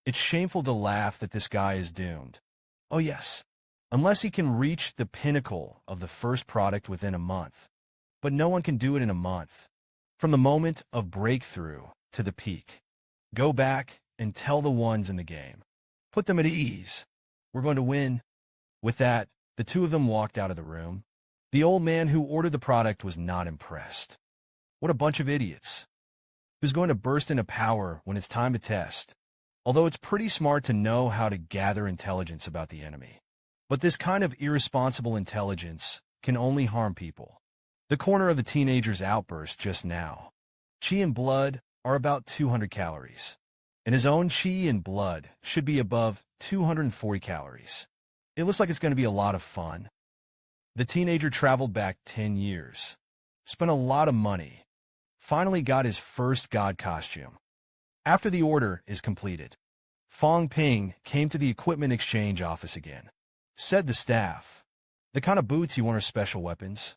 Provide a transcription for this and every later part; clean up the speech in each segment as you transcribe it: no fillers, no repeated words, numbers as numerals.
It's shameful to laugh that this guy is doomed. Oh yes, unless he can reach the pinnacle of the first product within a month. But no one can do it in a month. From the moment of breakthrough to the peak. Go back and tell the ones in the game. Put them at ease. We're going to win. With that, the two of them walked out of the room. The old man who ordered the product was not impressed. What a bunch of idiots. Who's going to burst into power when it's time to test? Although it's pretty smart to know how to gather intelligence about the enemy. But this kind of irresponsible intelligence can only harm people. The corner of the teenager's outburst just now. Chi and blood are about 200 calories. And his own chi and blood should be above 240 calories. It looks like it's going to be a lot of fun. The teenager traveled back 10 years. Spent a lot of money. Finally got his first god costume. After the order is completed, Fang Ping came to the equipment exchange office again. Said the staff, "The kind of boots you want are special weapons.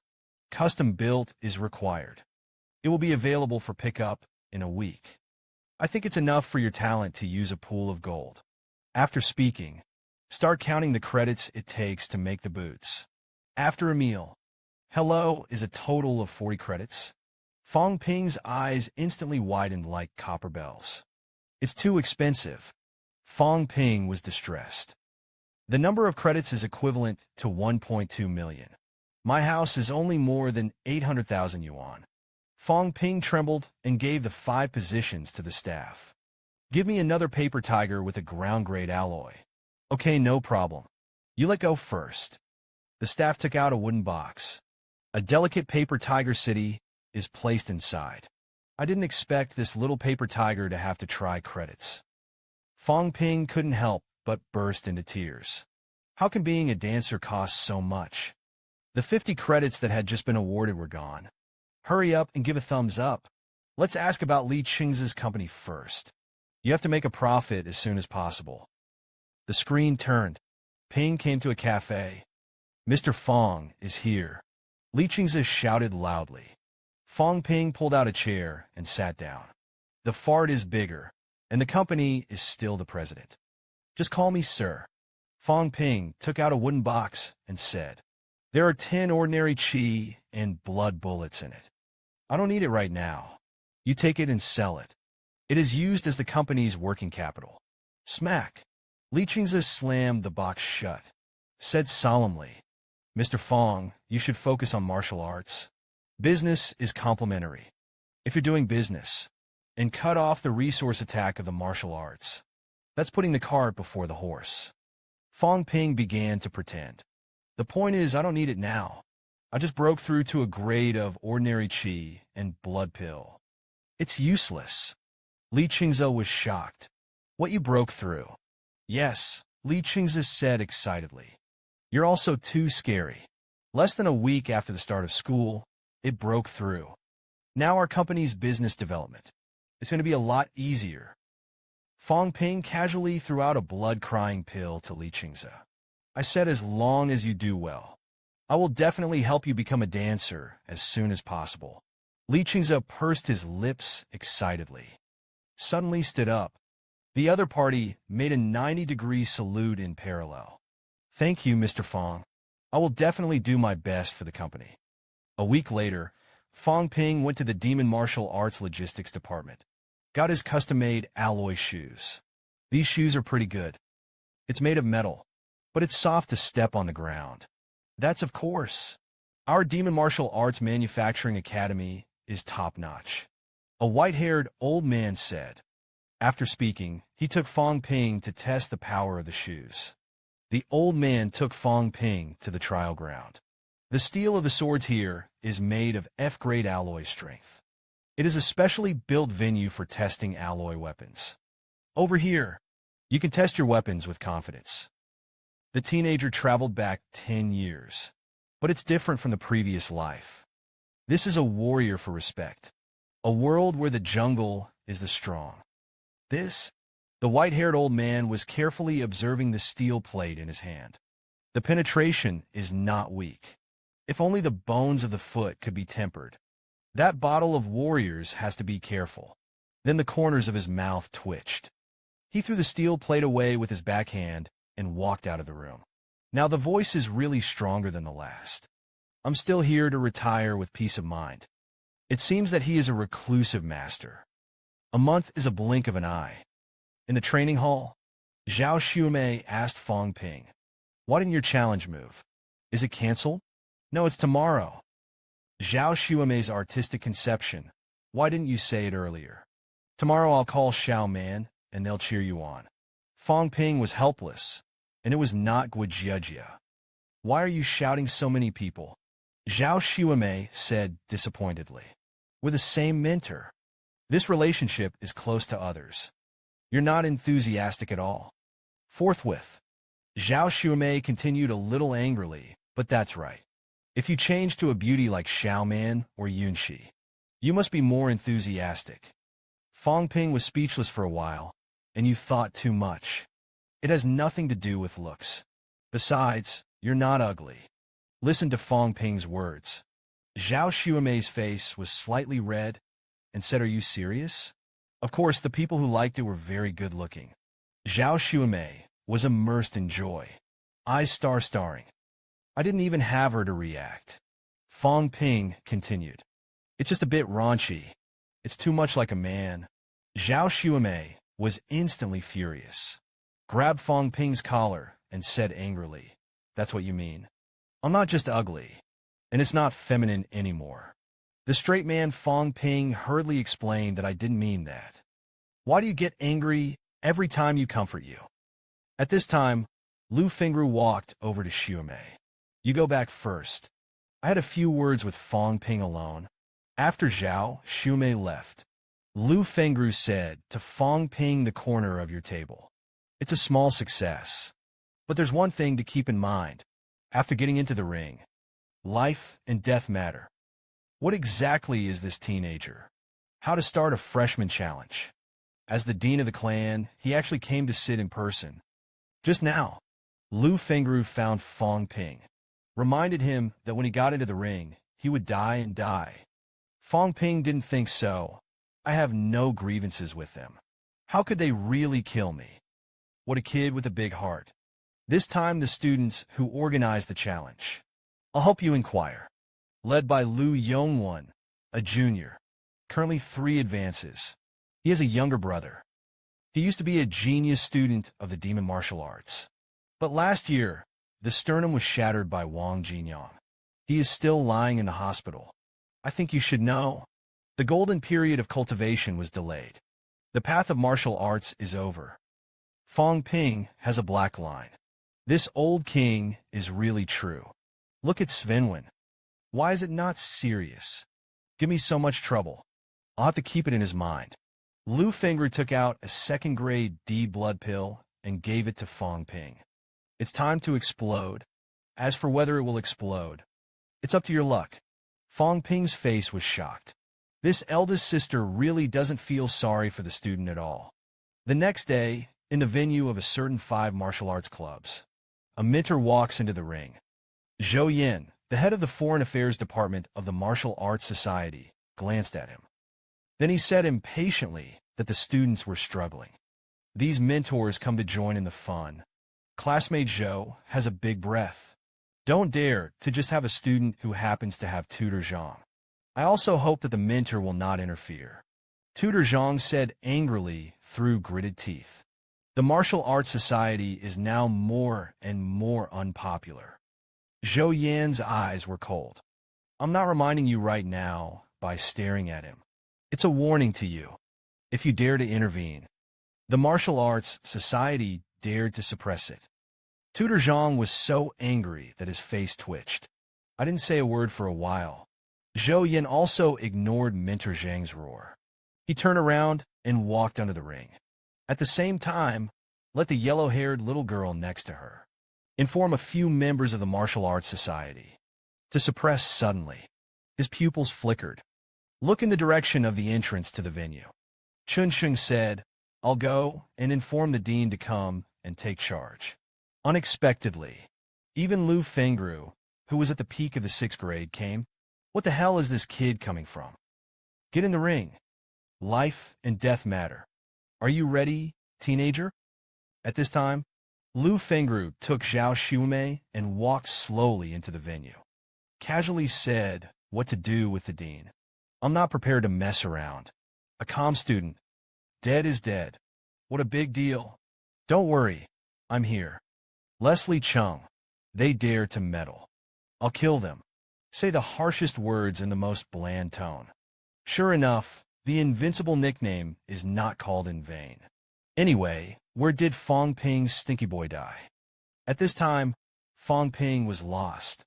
Custom built is required. It will be available for pickup in a week. I think it's enough for your talent to use a pool of gold." After speaking, start counting the credits it takes to make the boots. After a meal, hello is a total of 40 credits. Fang Ping's eyes instantly widened like copper bells. It's too expensive. Fang Ping was distressed. The number of credits is equivalent to 1.2 million. My house is only more than 800,000 yuan. Fang Ping trembled and gave the 5 positions to the staff. Give me another paper tiger with a ground-grade alloy. Okay, no problem. You let go first. The staff took out a wooden box. A delicate paper tiger city is placed inside. I didn't expect this little paper tiger to have to try credits. Fang Ping couldn't help but burst into tears. How can being a dancer cost so much? The 50 credits that had just been awarded were gone. Hurry up and give a thumbs up. Let's ask about Li Qing's company first. You have to make a profit as soon as possible. The screen turned. Ping came to a cafe. Mr. Fang is here. Li Qing's shouted loudly. Fang Ping pulled out a chair and sat down. The fart is bigger, and the company is still the president. Just call me sir. Fang Ping took out a wooden box and said, "There are 10 ordinary chi and blood bullets in it. I don't need it right now. You take it and sell it. It is used as the company's working capital." Smack. Li Qing's slammed the box shut. Said solemnly, "Mr. Fang, you should focus on martial arts. Business is complementary. If you're doing business, and cut off the resource attack of the martial arts, that's putting the cart before the horse." Fang Ping began to pretend. "The point is, I don't need it now. I just broke through to a grade of ordinary chi and blood pill. It's useless." Li Qingzhe was shocked. "What you broke through?" "Yes," Li Qingzhe said excitedly. "You're also too scary. Less than a week after the start of school, it broke through. Now our company's business development. It's going to be a lot easier." Fang Ping casually threw out a blood-crying pill to Li Qingzhe. "I said as long as you do well. I will definitely help you become a dancer as soon as possible." Li Qingzhe pursed his lips excitedly. Suddenly stood up. The other party made a 90-degree salute in parallel. "Thank you, Mr. Fang. I will definitely do my best for the company." A week later, Fang Ping went to the Demon Martial Arts Logistics Department. Got his custom-made alloy shoes. These shoes are pretty good. It's made of metal, but it's soft to step on the ground. That's of course. Our Demon Martial Arts Manufacturing Academy is top-notch. A white-haired old man said. After speaking, he took Fang Ping to test the power of the shoes. The old man took Fang Ping to the trial ground. The steel of the swords here is made of F-grade alloy strength. It is a specially built venue for testing alloy weapons. Over here, you can test your weapons with confidence. The teenager traveled back 10 years, but it's different from the previous life. This is a warrior for respect, a world where the jungle is the strong. The white-haired old man was carefully observing the steel plate in his hand. The penetration is not weak. If only the bones of the foot could be tempered. That bottle of warriors has to be careful. Then the corners of his mouth twitched. He threw the steel plate away with his backhand and walked out of the room. Now the voice is really stronger than the last. I'm still here to retire with peace of mind. It seems that he is a reclusive master. A month is a blink of an eye. In the training hall, Zhao Xuemei asked Fang Ping, "Why didn't your challenge move? Is it canceled?" "No, it's tomorrow." Zhao Xuemei's artistic conception. "Why didn't you say it earlier?" "Tomorrow I'll call Xiao Man, and they'll cheer you on." Fang Ping was helpless, and it was not Guijia. "Why are you shouting so many people?" Zhao Xuemei said disappointedly. "We're the same mentor. This relationship is close to others. You're not enthusiastic at all." Forthwith, Zhao Xuemei continued a little angrily, "But that's right. If you change to a beauty like Xiao Man or Yunxi, you must be more enthusiastic." Fang Ping was speechless for a while, "And you thought too much. It has nothing to do with looks. Besides, you're not ugly." Listen to Fang Ping's words. Zhao Xuemei's face was slightly red and said, "Are you serious?" Of course, the people who liked it were very good-looking. Zhao Xuemei was immersed in joy, eyes star-starring. I didn't even have her to react. Fang Ping continued, "It's just a bit raunchy. It's too much like a man." Zhao Xuemei was instantly furious, grabbed Fang Ping's collar, and said angrily, "That's what you mean? I'm not just ugly, and it's not feminine anymore." The straight man Fang Ping hurriedly explained that I didn't mean that. "Why do you get angry every time you comfort you?" At this time, Lu Fengru walked over to Xuemei. "You go back first." I had a few words with Fang Ping alone. After Zhao Xuemei left, Lu Fengru said to Fang Ping, "The corner of your table. It's a small success. But there's one thing to keep in mind. After getting into the ring, life and death matter. What exactly is this teenager? How to start a freshman challenge?" As the dean of the clan, he actually came to sit in person. Just now, Lu Fengru found Fang Ping, reminded him that when he got into the ring, he would die and die. Fang Ping didn't think so. "I have no grievances with them. How could they really kill me?" What a kid with a big heart. This time the students who organized the challenge. "I'll help you inquire." Led by Lu Yongwon, a junior, currently 3 advances. He has a younger brother. He used to be a genius student of the demon martial arts. But last year, the sternum was shattered by Wang Jinyang. He is still lying in the hospital. I think you should know. The golden period of cultivation was delayed. The path of martial arts is over. Fang Ping has a black line. This old king is really true. Look at Svenwen. Why is it not serious? Give me so much trouble. I'll have to keep it in his mind. Lu Fengru took out a 2nd grade D blood pill and gave it to Fang Ping. It's time to explode. As for whether it will explode, it's up to your luck. Fang Ping's face was shocked. This eldest sister really doesn't feel sorry for the student at all. The next day, in the venue of a certain 5 martial arts clubs, a mentor walks into the ring. Zhou Yin, the head of the Foreign Affairs Department of the Martial Arts Society, glanced at him. Then he said impatiently that the students were struggling. These mentors come to join in the fun. Classmate Zhou has a big breath. Don't dare to just have a student who happens to have Tutor Zhang. I also hope that the mentor will not interfere. Tutor Zhang said angrily through gritted teeth. The Martial Arts Society is now more and more unpopular. Zhou Yan's eyes were cold. I'm not reminding you right now by staring at him. It's a warning to you. If you dare to intervene. The Martial Arts Society dared to suppress it. Tutor Zhang was so angry that his face twitched. I didn't say a word for a while. Zhou Yan also ignored Mentor Zhang's roar. He turned around and walked under the ring. At the same time, let the yellow-haired little girl next to her inform a few members of the Martial Arts Society. To suppress suddenly. His pupils flickered. Look in the direction of the entrance to the venue. Chun Sheng said, I'll go and inform the dean to come and take charge. Unexpectedly, even Lu Fengru, who was at the peak of the 6th grade, came. What the hell is this kid coming from? Get in the ring. Life and death matter. Are you ready teenager? At this time, Lu Fengru took Zhao Shumei and walked slowly into the venue. Casually said what to do with the dean. I'm not prepared to mess around. A comm student. Dead is dead. What a big deal. Don't worry. I'm here. Leslie Chung. They dare to meddle. I'll kill them. Say the harshest words in the most bland tone. Sure enough, the invincible nickname is not called in vain. Anyway, where did Fang Ping's stinky boy die? At this time, Fang Ping was lost.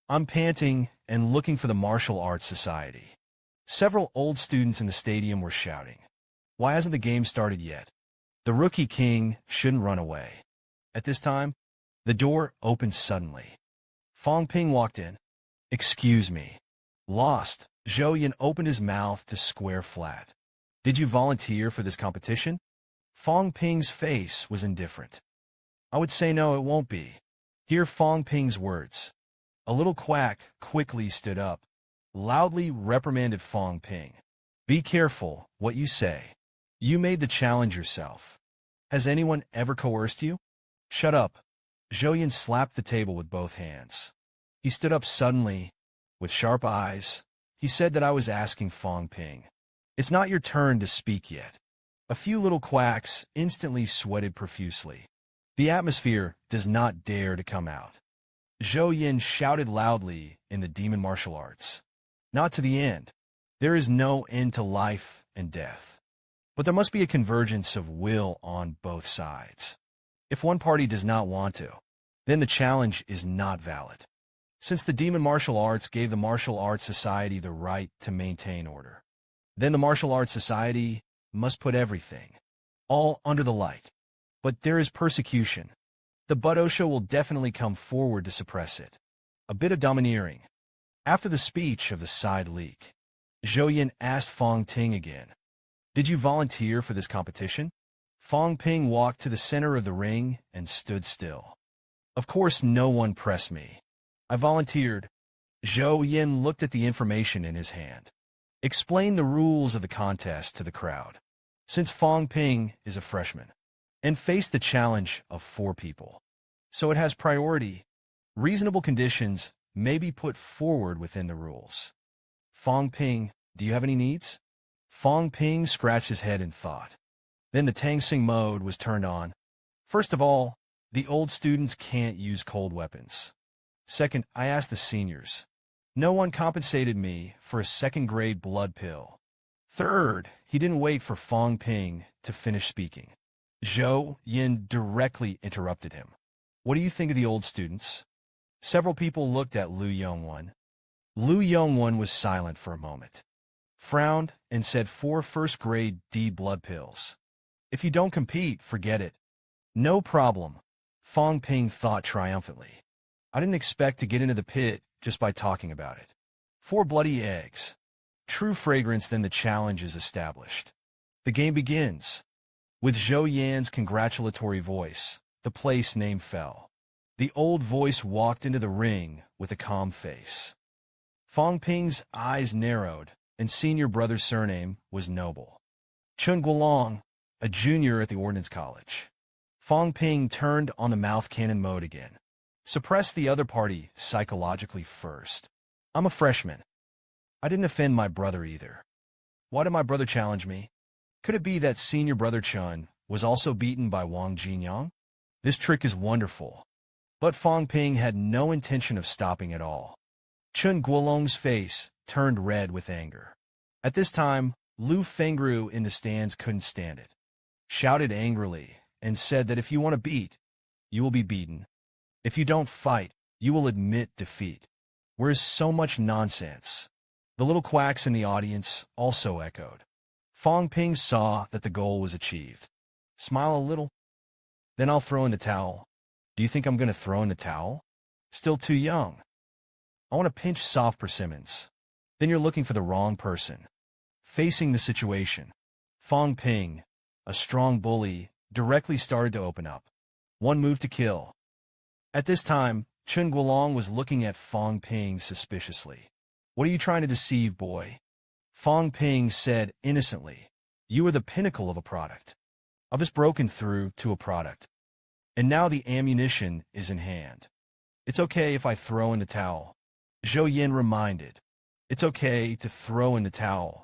I'm panting and looking for the martial arts society. Several old students in the stadium were shouting. Why hasn't the game started yet? The rookie king shouldn't run away. At this time, the door opened suddenly. Fang Ping walked in. Excuse me. Lost. Zhou Yan opened his mouth to square flat. Did you volunteer for this competition? Fang Ping's face was indifferent. I would say no, it won't be. Hear Fang Ping's words. A little quack quickly stood up, loudly reprimanded Fang Ping. Be careful what you say. You made the challenge yourself. Has anyone ever coerced you? Shut up. Zhou Yan slapped the table with both hands. He stood up suddenly, with sharp eyes. He said that I was asking Fang Ping. It's not your turn to speak yet. A few little quacks instantly sweated profusely. The atmosphere does not dare to come out. Zhou Yan shouted loudly in the demon martial arts. Not to the end. There is no end to life and death. But there must be a convergence of will on both sides. If one party does not want to, then the challenge is not valid. Since the demon martial arts gave the martial arts society the right to maintain order, then the martial arts society must put everything, all under the light. But there is persecution. The Budosha will definitely come forward to suppress it. A bit of domineering. After the speech of the side leak, Zhou Yan asked Fang Ping again. Did you volunteer for this competition? Fang Ping walked to the center of the ring and stood still. Of course no one pressed me. I volunteered. Zhou Yan looked at the information in his hand. Explain the rules of the contest to the crowd. Since Fang Ping is a freshman, and faced the challenge of 4 people, so it has priority. Reasonable conditions may be put forward within the rules. Fang Ping, do you have any needs? Fang Ping scratched his head in thought. Then the Tang Xing mode was turned on. First of all, the old students can't use cold weapons. Second, I asked the seniors. No one compensated me for a second-grade blood pill. Third, he didn't wait for Fang Ping to finish speaking. Zhou Yan directly interrupted him. What do you think of the old students? Several people looked at Lu Yongwan. Lu Yongwan was silent for a moment, frowned, and said 4 first-grade D blood pills. If you don't compete, forget it. No problem, Fang Ping thought triumphantly. I didn't expect to get into the pit just by talking about it. 4 bloody eggs. True fragrance, then the challenge is established. The game begins. With Zhou Yan's congratulatory voice, the place name fell. The old voice walked into the ring with a calm face. Fang Ping's eyes narrowed, and senior brother's surname was Noble. Chun Guolong, a junior at the Ordnance College. Fang Ping turned on the mouth cannon mode again. Suppress the other party psychologically first. I'm a freshman. I didn't offend my brother either. Why did my brother challenge me? Could it be that senior brother Chun was also beaten by Wang Jinyang? This trick is wonderful. But Fang Ping had no intention of stopping at all. Chun Guolong's face turned red with anger. At this time, Lu Fengru in the stands couldn't stand it. Shouted angrily and said that if you want to beat, you will be beaten. If you don't fight, you will admit defeat. Where's so much nonsense? The little quacks in the audience also echoed. Fang Ping saw that the goal was achieved. Smile a little. Then I'll throw in the towel. Do you think I'm going to throw in the towel? Still too young. I want to pinch soft persimmons. Then you're looking for the wrong person. Facing the situation, Fang Ping, a strong bully, directly started to open up. One move to kill. At this time, Chun Guolong was looking at Fang Ping suspiciously. What are you trying to deceive, boy? Fang Ping said innocently. You are the pinnacle of a product. I've just broken through to a product. And now the ammunition is in hand. It's okay if I throw in the towel. Zhou Yin reminded. It's okay to throw in the towel.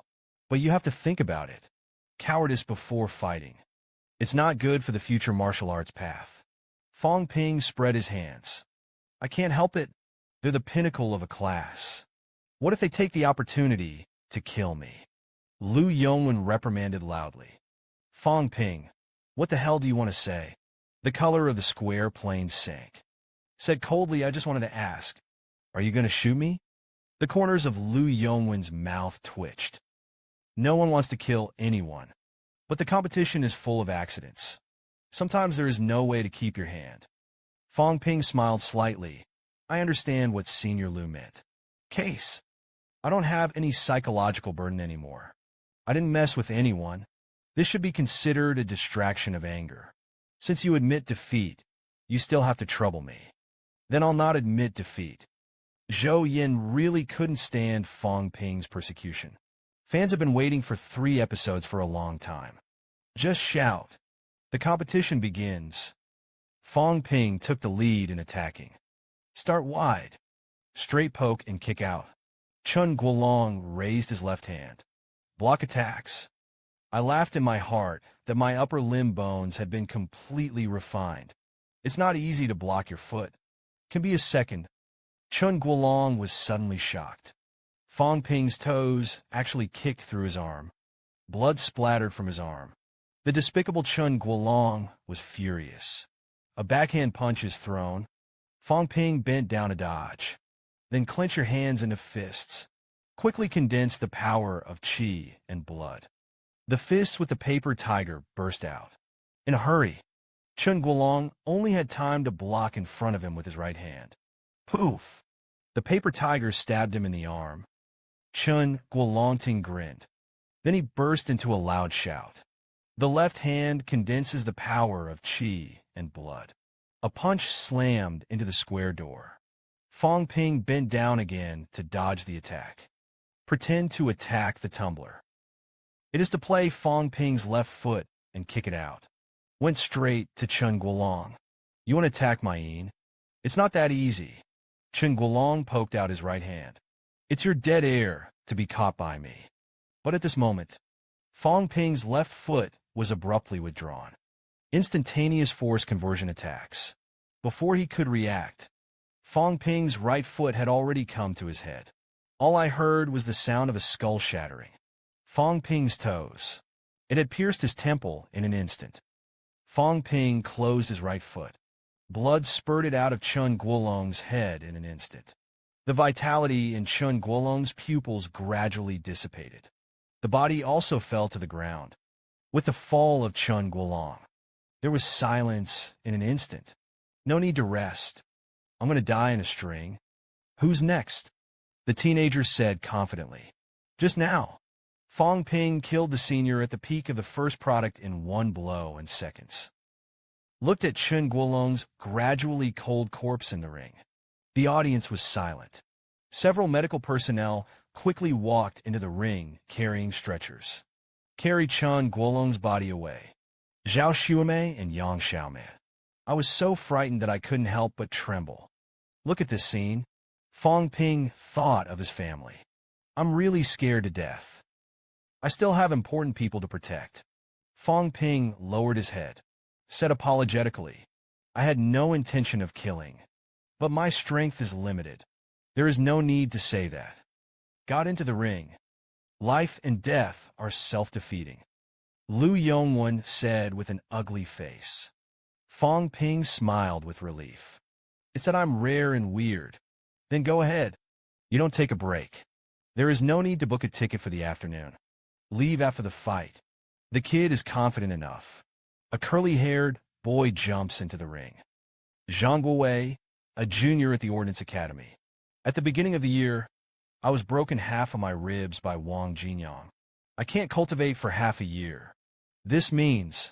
But you have to think about it. Cowardice before fighting. It's not good for the future martial arts path. Fang Ping spread his hands. I can't help it. They're the pinnacle of a class. What if they take the opportunity to kill me? Lu Yongwen reprimanded loudly. Fang Ping, what the hell do you want to say? The color of the square plane sank. Said coldly, I just wanted to ask, are you going to shoot me? The corners of Lu Yongwen's mouth twitched. No one wants to kill anyone. But the competition is full of accidents. Sometimes there is no way to keep your hand. Fang Ping smiled slightly. I understand what Senior Lu meant. Case. I don't have any psychological burden anymore. I didn't mess with anyone. This should be considered a distraction of anger. Since you admit defeat, you still have to trouble me. Then I'll not admit defeat. Zhou Yin really couldn't stand Fang Ping's persecution. Fans have been waiting for 3 episodes for a long time. Just shout. The competition begins. Fang Ping took the lead in attacking. Start wide. Straight poke and kick out. Chun Guolong raised his left hand. Block attacks. I laughed in my heart that my upper limb bones had been completely refined. It's not easy to block your foot. Can be a second. Chun Guolong was suddenly shocked. Fang Ping's toes actually kicked through his arm. Blood splattered from his arm. The despicable Chun Guolong was furious. A backhand punch is thrown. Fang Ping bent down to dodge. Then clench your hands into fists. Quickly condense the power of qi and blood. The fists with the paper tiger burst out. In a hurry, Chun Guolong only had time to block in front of him with his right hand. Poof! The paper tiger stabbed him in the arm. Chun Guolong grinned. Then he burst into a loud shout. The left hand condenses the power of qi and blood. A punch slammed into the square door. Fang Ping bent down again to dodge the attack. Pretend to attack the tumbler. It is to play Fang Ping's left foot and kick it out. Went straight to Chun Guolong. You want to attack my yin? It's not that easy. Chun Guolong poked out his right hand. It's your dead air to be caught by me. But at this moment, Fang Ping's left foot was abruptly withdrawn. Instantaneous force conversion attacks. Before he could react, Fang Ping's right foot had already come to his head. All I heard was the sound of a skull shattering. Fang Ping's toes. It had pierced his temple in an instant. Fang Ping closed his right foot. Blood spurted out of Chun Guolong's head in an instant. The vitality in Chun Guolong's pupils gradually dissipated. The body also fell to the ground. With the fall of Chun Guolong, there was silence in an instant. No need to rest. I'm going to die in a string. Who's next? The teenager said confidently. Just now. Fang Ping killed the senior at the peak of the first product in 1 blow and seconds. Looked at Chun Guolong's gradually cold corpse in the ring. The audience was silent. Several medical personnel quickly walked into the ring carrying stretchers. Carried Chun Guolong's body away. Zhao Xuemei and Yang Xiaomei. I was so frightened that I couldn't help but tremble. Look at this scene. Fang Ping thought of his family. I'm really scared to death. I still have important people to protect. Fang Ping lowered his head, said apologetically, I had no intention of killing, but my strength is limited. There is no need to say that. Got into the ring. Life and death are self-defeating. Lu Yongwen said with an ugly face. Fang Ping smiled with relief. It's that I'm rare and weird. Then go ahead. You don't take a break. There is no need to book a ticket for the afternoon. Leave after the fight. The kid is confident enough. A curly-haired boy jumps into the ring. Zhang Guowei, a junior at the Ordnance Academy. At the beginning of the year, I was broken half of my ribs by Wang Jinyang. I can't cultivate for half a year. This means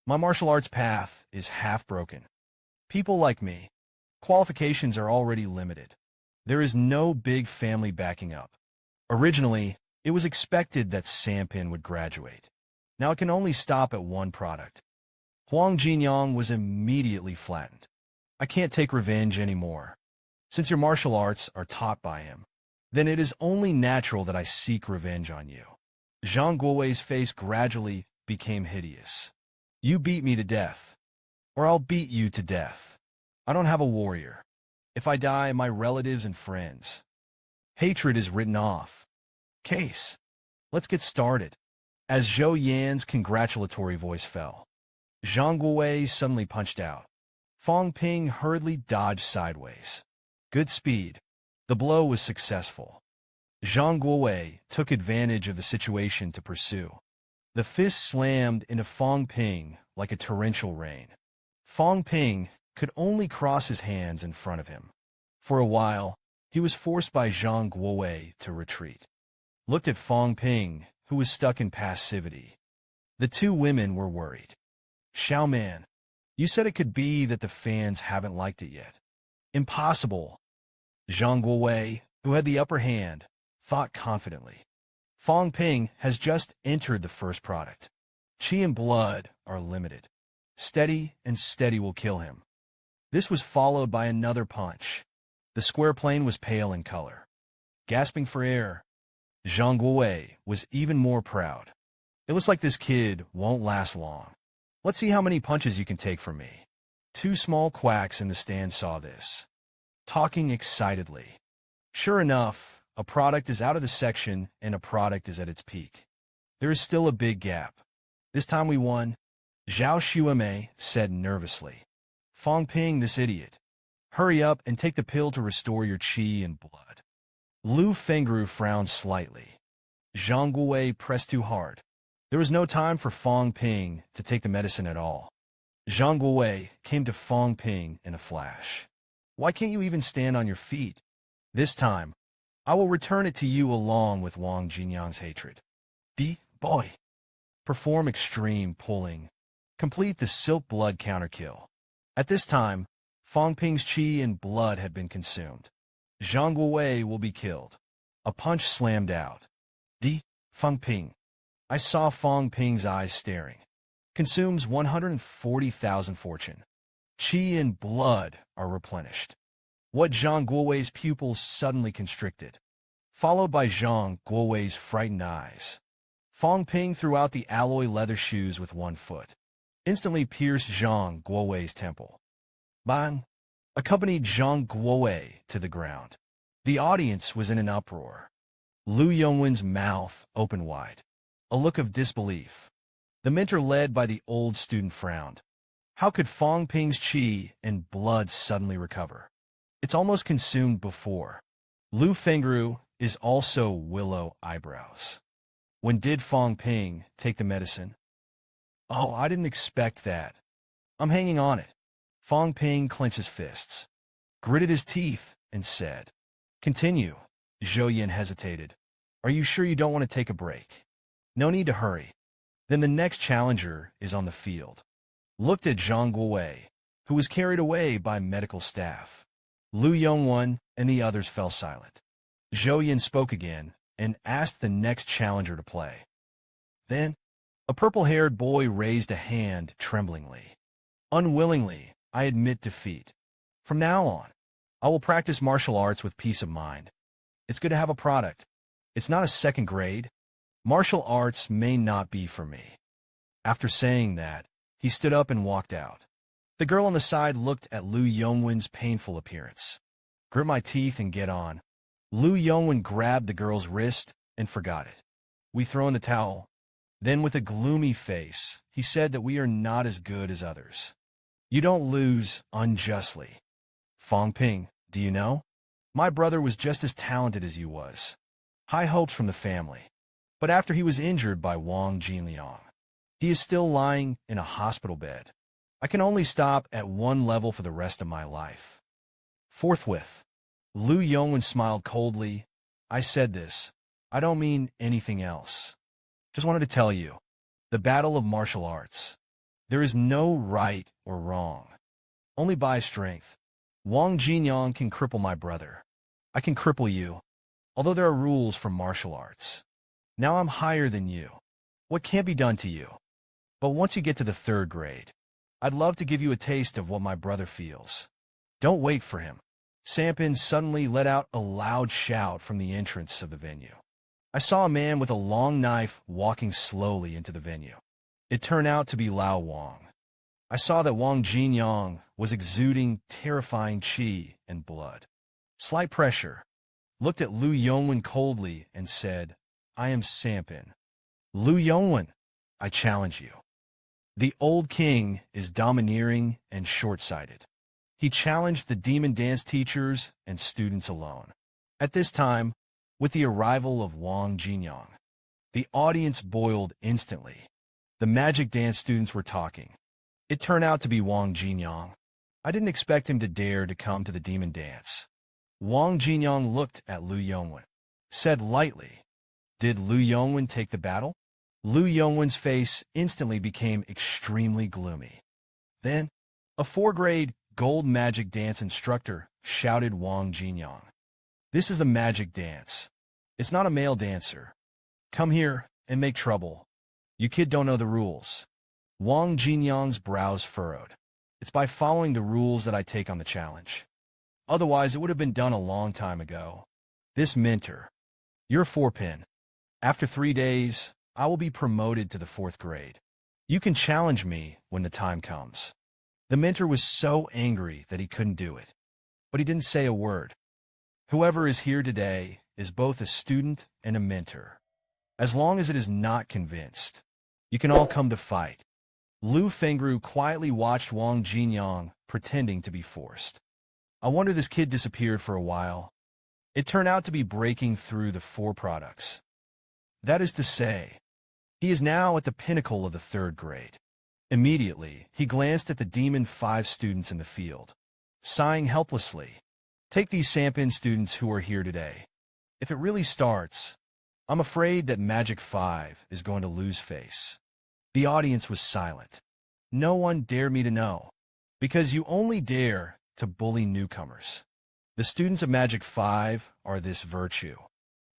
my martial arts path is half broken. People like me, qualifications are already limited. There is no big family backing up. Originally, it was expected that Sampin would graduate. Now it can only stop at 1 product. Huang Jinyang was immediately flattened. I can't take revenge anymore. Since your martial arts are taught by him, then it is only natural that I seek revenge on you. Zhang Guowei's face gradually became hideous. You beat me to death, or I'll beat you to death. I don't have a warrior. If I die, my relatives and friends. Hatred is written off. Case. Let's get started. As Zhou Yan's congratulatory voice fell, Zhang Guowei suddenly punched out. Fang Ping hurriedly dodged sideways. Good speed. The blow was successful. Zhang Guowei took advantage of the situation to pursue. The fist slammed into Fang Ping like a torrential rain. Fang Ping could only cross his hands in front of him. For a while, he was forced by Zhang Guowei to retreat. Looked at Fang Ping, who was stuck in passivity. The two women were worried. Xiaoman, you said it could be that the fans haven't liked it yet. Impossible. Zhang Guowei, who had the upper hand, thought confidently. Fang Ping has just entered the first product. Qi and blood are limited. Steady and steady will kill him. This was followed by another punch. The square plane was pale in color. Gasping for air, Zhang Guowei was even more proud. It looks like this kid won't last long. Let's see how many punches you can take from me. Two small quacks in the stand saw this, talking excitedly. Sure enough, a product is out of the section and a product is at its peak. There is still a big gap. This time we won, Zhao Xuemei said nervously. Fang Ping, this idiot. Hurry up and take the pill to restore your qi and blood. Lu Fengru frowned slightly. Zhang Guowei pressed too hard. There was no time for Fang Ping to take the medicine at all. Zhang Guowei came to Fang Ping in a flash. Why can't you even stand on your feet? This time, I will return it to you along with Wang Jinyang's hatred. Boy. Perform extreme pulling. Complete the silk blood counterkill. At this time, Fang Ping's qi and blood had been consumed. Zhang Guowei will be killed. A punch slammed out. Fang Ping. I saw Fang Ping's eyes staring. Consumes 140,000 fortune. Qi and blood are replenished. What Zhang Guowei's pupils suddenly constricted, followed by Zhang Guowei's frightened eyes. Fang Ping threw out the alloy leather shoes with one foot, instantly pierced Zhang Guowei's temple. Ban accompanied Zhang Guowei to the ground. The audience was in an uproar. Lu Yongwen's mouth opened wide, a look of disbelief. The mentor led by the old student frowned. How could Fang Ping's qi and blood suddenly recover? It's almost consumed before. Lu Fengru is also willow eyebrows. When did Fang Ping take the medicine? Oh, I didn't expect that. I'm hanging on it. Fang Ping clenched his fists, gritted his teeth, and said, Continue. Zhou Yan hesitated. Are you sure you don't want to take a break? No need to hurry. Then the next challenger is on the field. Looked at Zhang Guowei, who was carried away by medical staff. Lu Yongwen and the others fell silent. Zhou Yan spoke again and asked the next challenger to play. Then, a purple-haired boy raised a hand tremblingly. Unwillingly, I admit defeat. From now on, I will practice martial arts with peace of mind. It's good to have a product. It's not a second grade. Martial arts may not be for me. After saying that, he stood up and walked out. The girl on the side looked at Lu Yongwen's painful appearance. Grit my teeth and get on. Lu Yongwen grabbed the girl's wrist and forgot it. We throw in the towel. Then with a gloomy face, he said that we are not as good as others. You don't lose unjustly. Fang Ping, do you know? My brother was just as talented as you was. High hopes from the family. But after he was injured by Wang Jinliang, he is still lying in a hospital bed. I can only stop at one level for the rest of my life. Forthwith, Lu Yongwen smiled coldly. I said this. I don't mean anything else. Just wanted to tell you. The battle of martial arts. There is no right or wrong. Only by strength. Wang Jinyang can cripple my brother. I can cripple you. Although there are rules for martial arts. Now I'm higher than you. What can't be done to you? But once you get to the third grade, I'd love to give you a taste of what my brother feels. Don't wait for him. Sampin suddenly let out a loud shout from the entrance of the venue. I saw a man with a long knife walking slowly into the venue. It turned out to be Lao Wang. I saw that Wang Jinyang was exuding terrifying qi and blood. Slight pressure. Looked at Lu Yongwen coldly and said, I am Sampin. Lu Yongwen, I challenge you. The old king is domineering and short-sighted. He challenged the demon dance teachers and students alone. At this time, with the arrival of Wang Jinyang, the audience boiled instantly. The magic dance students were talking. It turned out to be Wang Jinyang. I didn't expect him to dare to come to the demon dance. Wang Jinyang looked at Lu Yongwen, said lightly, Did Lu Yongwen take the battle? Lu Yongwen's face instantly became extremely gloomy. Then, a 4th-grade gold magic dance instructor shouted Wang Jinyang. This is the magic dance. It's not a male dancer. Come here and make trouble. You kid don't know the rules. Wang Jinyang's brows furrowed. It's by following the rules that I take on the challenge. Otherwise, it would have been done a long time ago. This mentor. You're 4-pin. After 3 days, I will be promoted to the 4th grade. You can challenge me when the time comes. The mentor was so angry that he couldn't do it. But he didn't say a word. Whoever is here today is both a student and a mentor. As long as it is not convinced, you can all come to fight. Lu Fengru quietly watched Wang Jinyang pretending to be forced. I wonder this kid disappeared for a while. It turned out to be breaking through the 4 products. That is to say, he is now at the pinnacle of the 3rd grade. Immediately, he glanced at the Demon 5 students in the field, sighing helplessly. Take these Sampin students who are here today. If it really starts, I'm afraid that Magic 5 is going to lose face. The audience was silent. No one dared me to know, because you only dare to bully newcomers. The students of Magic 5 are this virtue.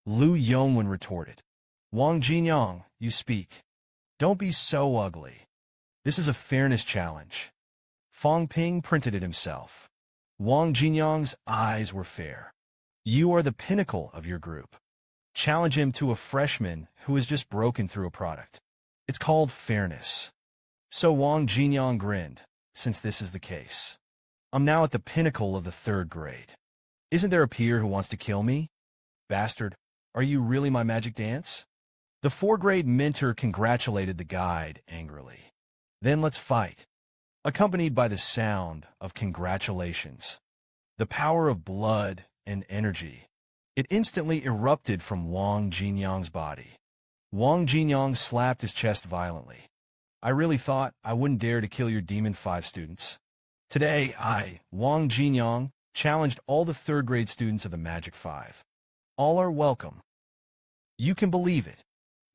Lu Yongwen retorted. Wang Jinyang, you speak. Don't be so ugly. This is a fairness challenge. Fang Ping printed it himself. Wang Jinyang's eyes were fair. You are the pinnacle of your group. Challenge him to a freshman who has just broken through a product. It's called fairness. So Wang Jinyang grinned, since this is the case. I'm now at the pinnacle of the 3rd grade. Isn't there a peer who wants to kill me? Bastard, are you really my magic dance? The 4th-grade mentor congratulated the guide angrily. Then let's fight. Accompanied by the sound of congratulations. The power of blood and energy. It instantly erupted from Wang Jinyang's body. Wang Jinyang slapped his chest violently. I really thought I wouldn't dare to kill your Demon 5 students. Today, I, Wang Jinyang, challenged all the 3rd-grade students of the Magic 5. All are welcome. You can believe it.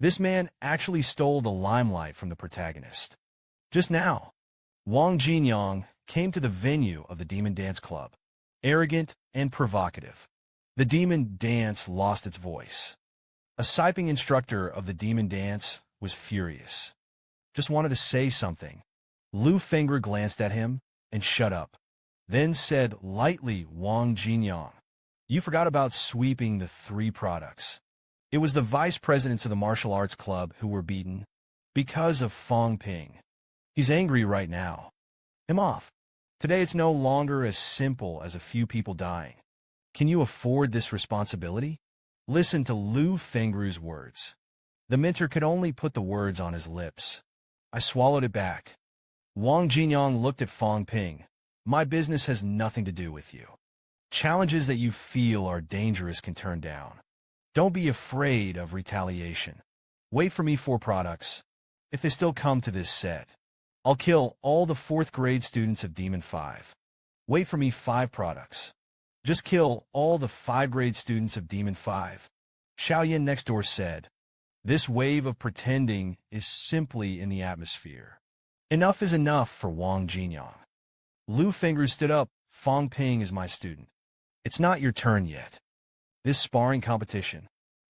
This man actually stole the limelight from the protagonist. Just now, Wang Jinyang came to the venue of the Demon Dance Club, arrogant and provocative. The Demon Dance lost its voice. A siping instructor of the Demon Dance was furious. Just wanted to say something. Lu Fengru glanced at him and shut up. Then said lightly, Wang Jinyang, you forgot about sweeping the 3 products. It was the vice presidents of the martial arts club who were beaten because of Fang Ping. He's angry right now. Him off. Today it's no longer as simple as a few people dying. Can you afford this responsibility? Listen to Lu Fengru's words. The mentor could only put the words on his lips. I swallowed it back. Wang Jinyang looked at Fang Ping. My business has nothing to do with you. Challenges that you feel are dangerous can turn down. Don't be afraid of retaliation. Wait for me 4 products. If they still come to this set, I'll kill all the 4th-grade students of Demon 5. Wait for me 5 products. Just kill all the 5th-grade students of Demon 5. Xiaoyan next door said. This wave of pretending is simply in the atmosphere. Enough is enough for Wang Jinyang. Lu Fengru stood up. Fang Ping is my student. It's not your turn yet. This sparring competition,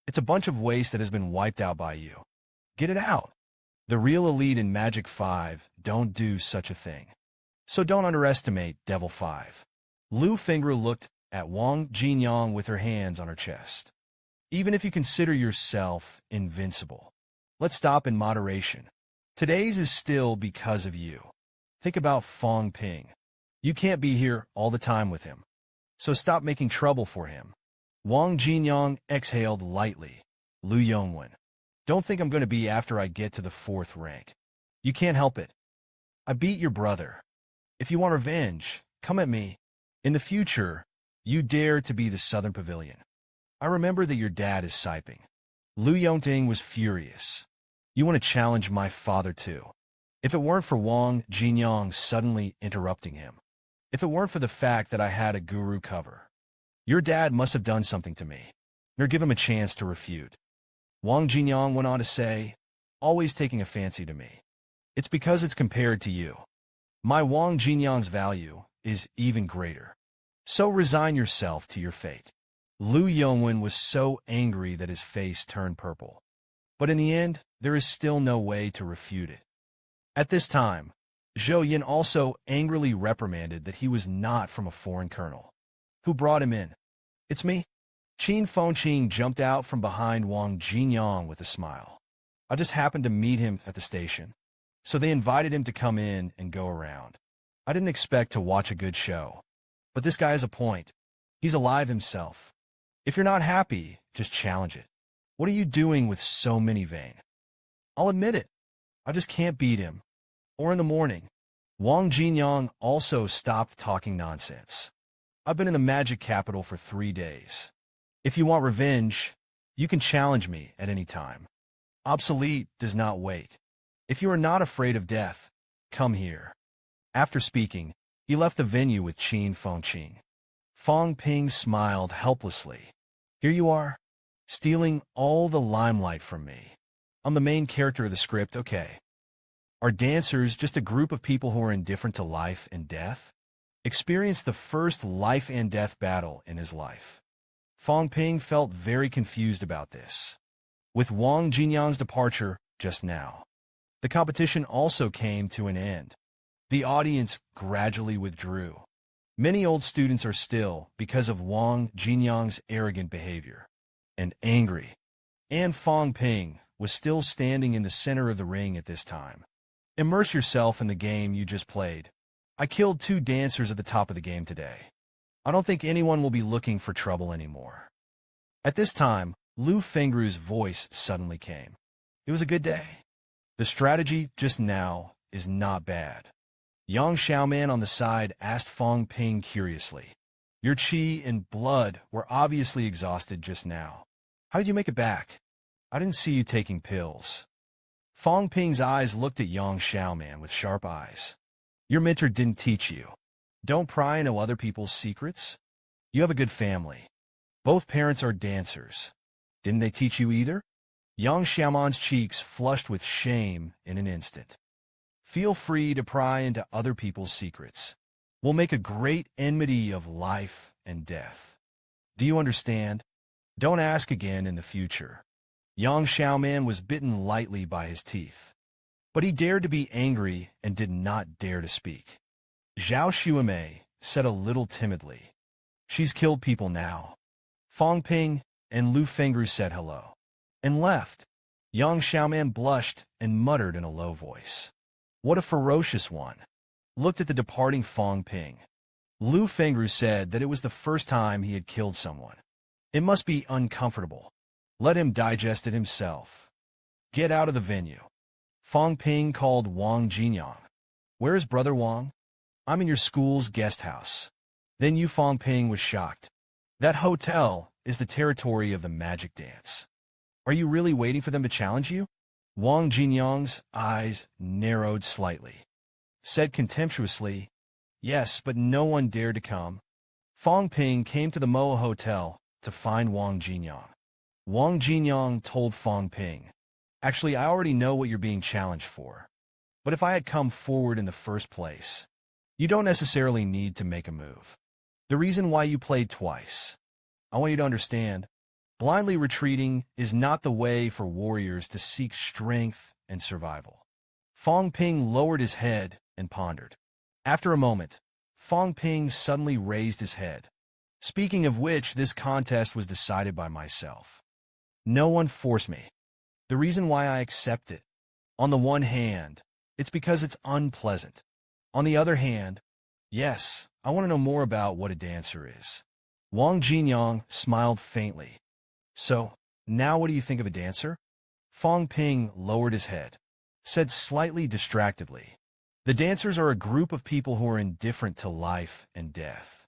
it's a bunch of waste that has been wiped out by you. Get it out. The real elite in Magic 5 don't do such a thing. So don't underestimate Devil 5. Lu Fengru looked at Wang Jinyang with her hands on her chest. Even if you consider yourself invincible, let's stop in moderation. Today's is still because of you. Think about Fang Ping. You can't be here all the time with him. So stop making trouble for him. Wang Jinyang exhaled lightly. Lu Yongwen. Don't think I'm going to be after I get to the 4th rank. You can't help it. I beat your brother. If you want revenge, come at me. In the future, you dare to be the Southern Pavilion. I remember that your dad is siping. Lu Yongting was furious. You want to challenge my father too. If it weren't for Wang Jinyang suddenly interrupting him. If it weren't for the fact that I had a guru cover. Your dad must have done something to me. Or give him a chance to refute. Wang Jinyang went on to say, always taking a fancy to me. It's because it's compared to you. My Wang Jinyang's value is even greater. So resign yourself to your fate. Lu Yongwen was so angry that his face turned purple. But in the end, there is still no way to refute it. At this time, Zhou Yin also angrily reprimanded that he was not from a foreign colonel. Who brought him in? It's me. Qin Fengqing jumped out from behind Wang Jinyang with a smile. I just happened to meet him at the station. So they invited him to come in and go around. I didn't expect to watch a good show. But this guy has a point. He's alive himself. If you're not happy, just challenge it. What are you doing with so many vein? I'll admit it. I just can't beat him. Or in the morning. Wang Jinyang also stopped talking nonsense. I've been in the magic capital for 3 days. If you want revenge, you can challenge me at any time. Obsolete does not wait. If you are not afraid of death, come here. After speaking, he left the venue with Qin Fengqing. Fang Ping smiled helplessly. Here you are, stealing all the limelight from me. I'm the main character of the script, okay. Are dancers just a group of people who are indifferent to life and death? Experienced the first life and death battle in his life. Fang Ping felt very confused about this. With Wang Jinyang's departure just now, the competition also came to an end. The audience gradually withdrew. Many old students are still, because of Wang Jinyang's arrogant behavior, and angry. And Fang Ping was still standing in the center of the ring at this time. Immerse yourself in the game you just played. I killed 2 dancers at the top of the game today. I don't think anyone will be looking for trouble anymore. At this time, Lu Fengru's voice suddenly came. It was a good day. The strategy just now is not bad. Yang Xiaoman on the side asked Fang Ping curiously. Your qi and blood were obviously exhausted just now. How did you make it back? I didn't see you taking pills. Fang Ping's eyes looked at Yang Xiaoman with sharp eyes. Your mentor didn't teach you. Don't pry into other people's secrets. You have a good family. Both parents are dancers. Didn't they teach you either? Yang Xiaoman's cheeks flushed with shame in an instant. Feel free to pry into other people's secrets. We'll make a great enmity of life and death. Do you understand? Don't ask again in the future. Yang Xiaoman was bitten lightly by his teeth. But he dared to be angry and did not dare to speak. Zhao Xuemei said a little timidly. She's killed people now. Fang Ping and Lu Fengru said hello. And left. Yang Xiaoman blushed and muttered in a low voice. What a ferocious one. Looked at the departing Fang Ping. Lu Fengru said that it was the first time he had killed someone. It must be uncomfortable. Let him digest it himself. Get out of the venue. Fang Ping called Wang Jinyang. Where is Brother Wang? I'm in your school's guest house. Then Yu Fang Ping was shocked. That hotel is the territory of the magic dance. Are you really waiting for them to challenge you? Wang Jinyang's eyes narrowed slightly. Said contemptuously, yes, but no one dared to come. Fang Ping came to the Moa Hotel to find Wang Jinyang. Wang Jinyang told Fang Ping, actually, I already know what you're being challenged for. But if I had come forward in the first place, you don't necessarily need to make a move. The reason why you played twice, I want you to understand, blindly retreating is not the way for warriors to seek strength and survival. Fang Ping lowered his head and pondered. After a moment, Fang Ping suddenly raised his head. Speaking of which, this contest was decided by myself. No one forced me. The reason why I accept it, on the one hand, it's because it's unpleasant. On the other hand, yes, I want to know more about what a dancer is. Wang Jinyang smiled faintly. So, now what do you think of a dancer? Fang Ping lowered his head, said slightly distractedly. The dancers are a group of people who are indifferent to life and death.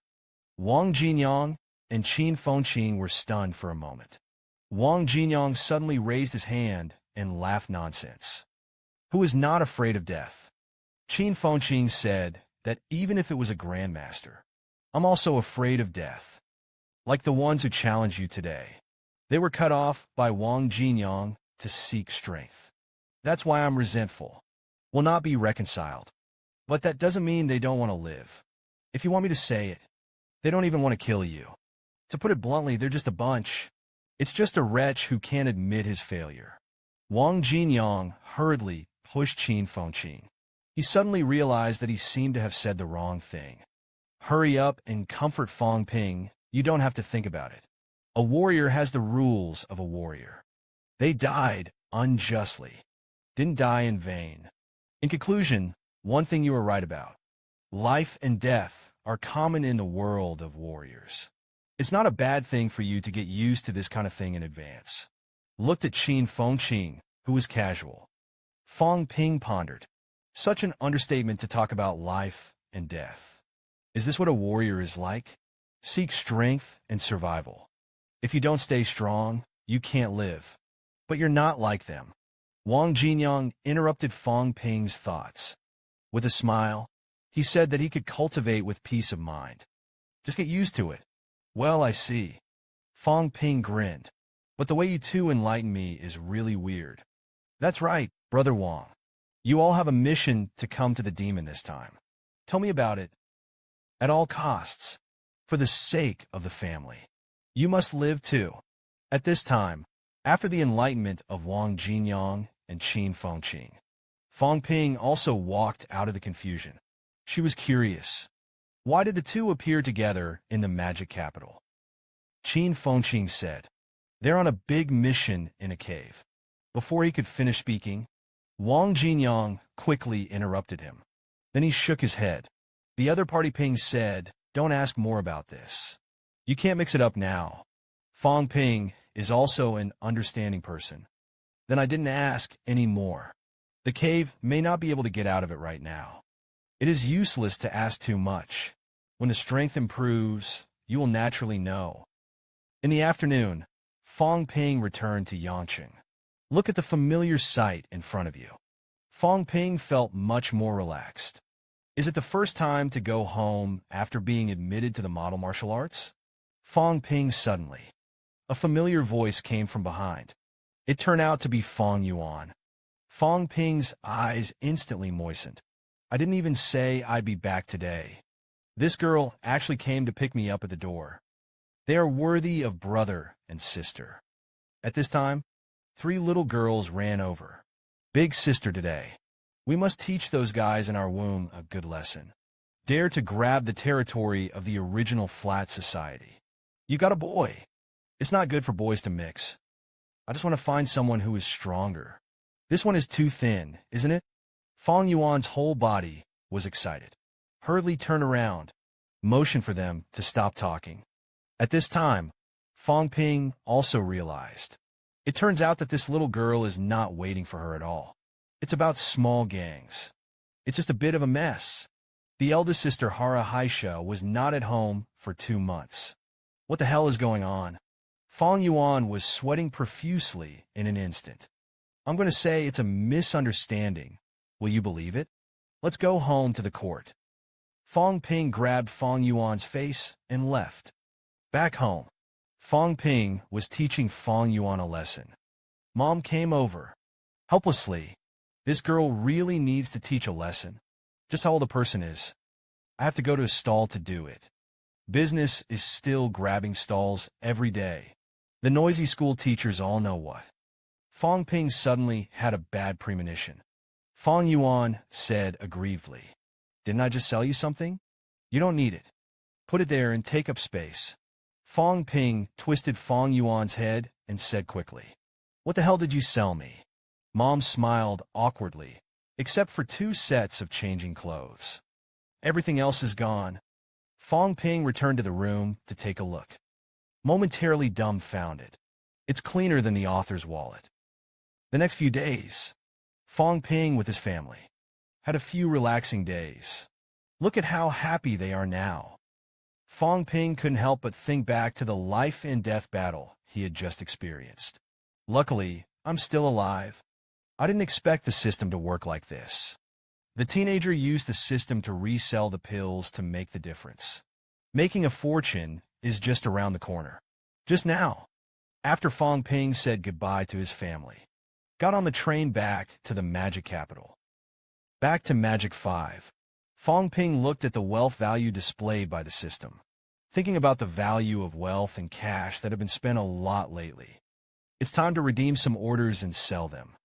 Wang Jinyang and Qin Fengqing were stunned for a moment. Wang Jinyang suddenly raised his hand and laughed nonsense. Who is not afraid of death? Qin Fengqing said that even if it was a grandmaster, I'm also afraid of death. Like the ones who challenged you today. They were cut off by Wang Jinyang to seek strength. That's why I'm resentful. Will not be reconciled. But that doesn't mean they don't want to live. If you want me to say it, they don't even want to kill you. To put it bluntly, they're just a bunch. It's just a wretch who can't admit his failure. Wang Jinyang hurriedly pushed Qin Fengqing. He suddenly realized that he seemed to have said the wrong thing. Hurry up and comfort Fang Ping. You don't have to think about it. A warrior has the rules of a warrior. They died unjustly. Didn't die in vain. In conclusion, one thing you are right about. Life and death are common in the world of warriors. It's not a bad thing for you to get used to this kind of thing in advance. Looked at Qin Fengqing, who was casual. Fang Ping pondered. Such an understatement to talk about life and death. Is this what a warrior is like? Seek strength and survival. If you don't stay strong, you can't live. But you're not like them. Wang Jinyang interrupted Fang Ping's thoughts. With a smile, he said that he could cultivate with peace of mind. Just get used to it. Well, I see. Fang Ping grinned. But the way you two enlighten me is really weird. That's right, Brother Wang. You all have a mission to come to the demon this time. Tell me about it. At all costs. For the sake of the family. You must live too. At this time, after the enlightenment of Wang Jinyang and Qin Fengqing, Fang Ping also walked out of the confusion. She was curious. Why did the two appear together in the magic capital? Qin Fengqing said, they're on a big mission in a cave. Before he could finish speaking, Wang Jinyang quickly interrupted him. Then he shook his head. The other party Ping said, don't ask more about this. You can't mix it up now. Fang Ping is also an understanding person. Then I didn't ask any more. The cave may not be able to get out of it right now. It is useless to ask too much. When the strength improves, you will naturally know. In the afternoon, Fang Ping returned to Yangqing. Look at the familiar sight in front of you. Fang Ping felt much more relaxed. Is it the first time to go home after being admitted to the model martial arts? Fang Ping suddenly. A familiar voice came from behind. It turned out to be Fang Yuan. Fang Ping's eyes instantly moistened. I didn't even say I'd be back today. This girl actually came to pick me up at the door. They are worthy of brother and sister. At this time, 3 little girls ran over. Big sister today. We must teach those guys in our womb a good lesson. Dare to grab the territory of the original flat society. You got a boy. It's not good for boys to mix. I just want to find someone who is stronger. This one is too thin, isn't it? Fang Yuan's whole body was excited. Hurriedly turned around, motioned for them to stop talking. At this time, Fang Ping also realized. It turns out that this little girl is not waiting for her at all. It's about small gangs. It's just a bit of a mess. The eldest sister, Hara Haisha, was not at home for 2 months. What the hell is going on? Fang Yuan was sweating profusely in an instant. I'm going to say it's a misunderstanding. Will you believe it? Let's go home to the court. Fang Ping grabbed Fang Yuan's face and left. Back home, Fang Ping was teaching Fang Yuan a lesson. Mom came over. Helplessly, this girl really needs to teach a lesson. Just how old a person is. I have to go to a stall to do it. Business is still grabbing stalls every day. The noisy school teachers all know what. Fang Ping suddenly had a bad premonition. Fang Yuan said aggrievedly, "Didn't I just sell you something? You don't need it. Put it there and take up space." Fang Ping twisted Fang Yuan's head and said quickly, "What the hell did you sell me?" Mom smiled awkwardly, except for 2 sets of changing clothes. "Everything else is gone." Fang Ping returned to the room to take a look. Momentarily dumbfounded. It's cleaner than the author's wallet. The next few days, Fang Ping with his family had a few relaxing days. Look at how happy they are now. Fang Ping couldn't help but think back to the life-and-death battle he had just experienced. "Luckily, I'm still alive. I didn't expect the system to work like this." The teenager used the system to resell the pills to make the difference. Making a fortune is just around the corner. Just now, after Fang Ping said goodbye to his family, got on the train back to the magic capital. Back to Magic 5. Fang Ping looked at the wealth value displayed by the system, thinking about the value of wealth and cash that have been spent a lot lately. It's time to redeem some orders and sell them.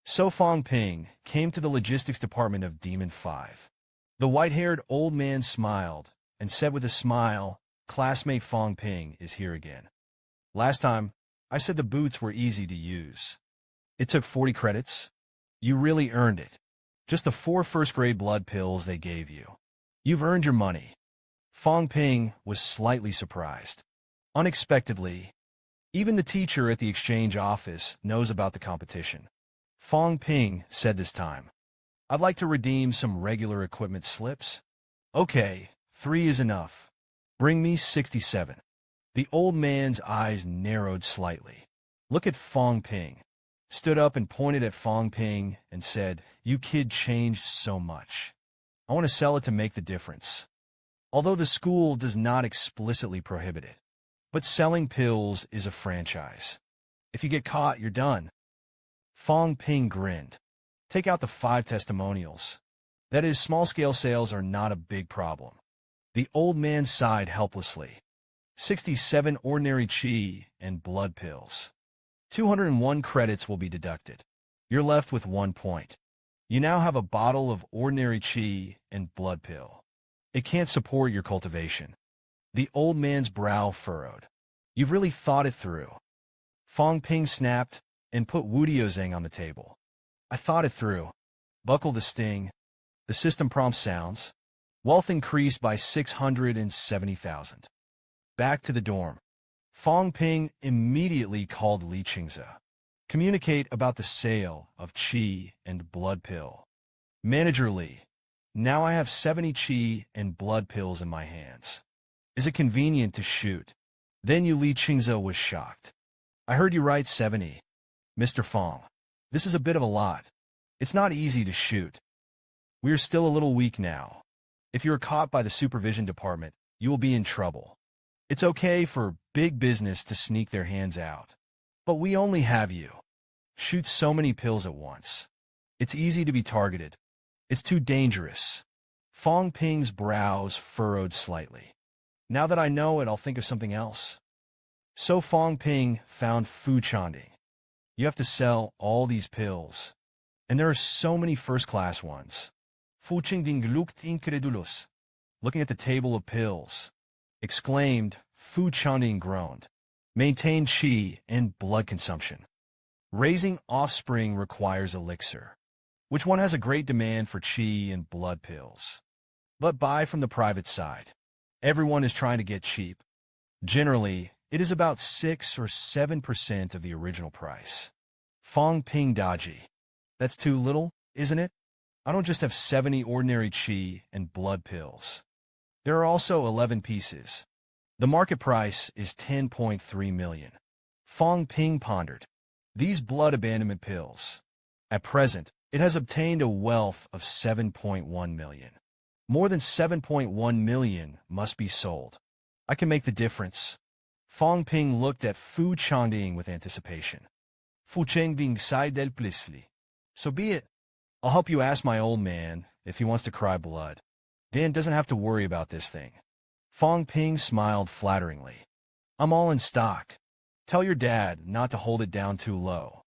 So Fang Ping came to the logistics department of Demon 5. The white-haired old man smiled and said with a smile, "Classmate Fang Ping is here again. Last time, I said the boots were easy to use. It took 40 credits. You really earned it. Just the 4 first-grade blood pills they gave you. You've earned your money." Fang Ping was slightly surprised. Unexpectedly, even the teacher at the exchange office knows about the competition. Fang Ping said this time, "I'd like to redeem some regular equipment slips." "Okay, 3 is enough. Bring me 67. The old man's eyes narrowed slightly. Look at Fang Ping. Stood up and pointed at Fang Ping and said, "You kid changed so much. I want to sell it to make the difference." Although the school does not explicitly prohibit it, but selling pills is a franchise. If you get caught, you're done. Fang Ping grinned. "Take out the 5 testimonials. That is, small-scale sales are not a big problem." The old man sighed helplessly. 67 ordinary chi and blood pills. 201 credits will be deducted. You're left with 1 point. You now have a bottle of ordinary chi and blood pill. It can't support your cultivation. The old man's brow furrowed. "You've really thought it through." Fang Ping snapped and put Wudiozeng on the table. "I thought it through. Buckle the sting." The system prompt sounds. Wealth increased by 670,000. Back to the dorm. Fang Ping immediately called Li Qingze. "Communicate about the sale of qi and blood pill." "Manager Li, now I have 70 qi and blood pills in my hands. Is it convenient to shoot?" Then Li Qingze was shocked. "I heard you write 70. Mr. Fang, this is a bit of a lot. It's not easy to shoot. We are still a little weak now. If you are caught by the supervision department, you will be in trouble. It's okay for big business to sneak their hands out. But we only have you. Shoot so many pills at once. It's easy to be targeted. It's too dangerous." Fang Ping's brows furrowed slightly. "Now that I know it, I'll think of something else." So Fang Ping found Fu Chanding. "You have to sell all these pills. And there are so many first-class ones." Fu Chanding looked incredulous. Looking at the table of pills, exclaimed, Fu Chanding groaned. "Maintain qi and blood consumption. Raising offspring requires elixir. Which one has a great demand for qi and blood pills? But buy from the private side. Everyone is trying to get cheap. Generally, it is about 6 or 7% of the original price." Fang Ping dodgy. "That's too little, isn't it? I don't just have 70 ordinary qi and blood pills. There are also 11 pieces. The market price is 10.3 million. Fang Ping pondered. These blood abandonment pills. At present, it has obtained a wealth of 7.1 million. More than 7.1 million must be sold. I can make the difference." Fang Ping looked at Fu Chanding with anticipation. Fu Chanding sighed helplessly. "So be it. I'll help you ask my old man if he wants to cry blood. Dan doesn't have to worry about this thing." Fang Ping smiled flatteringly. "I'm all in stock. Tell your dad not to hold it down too low."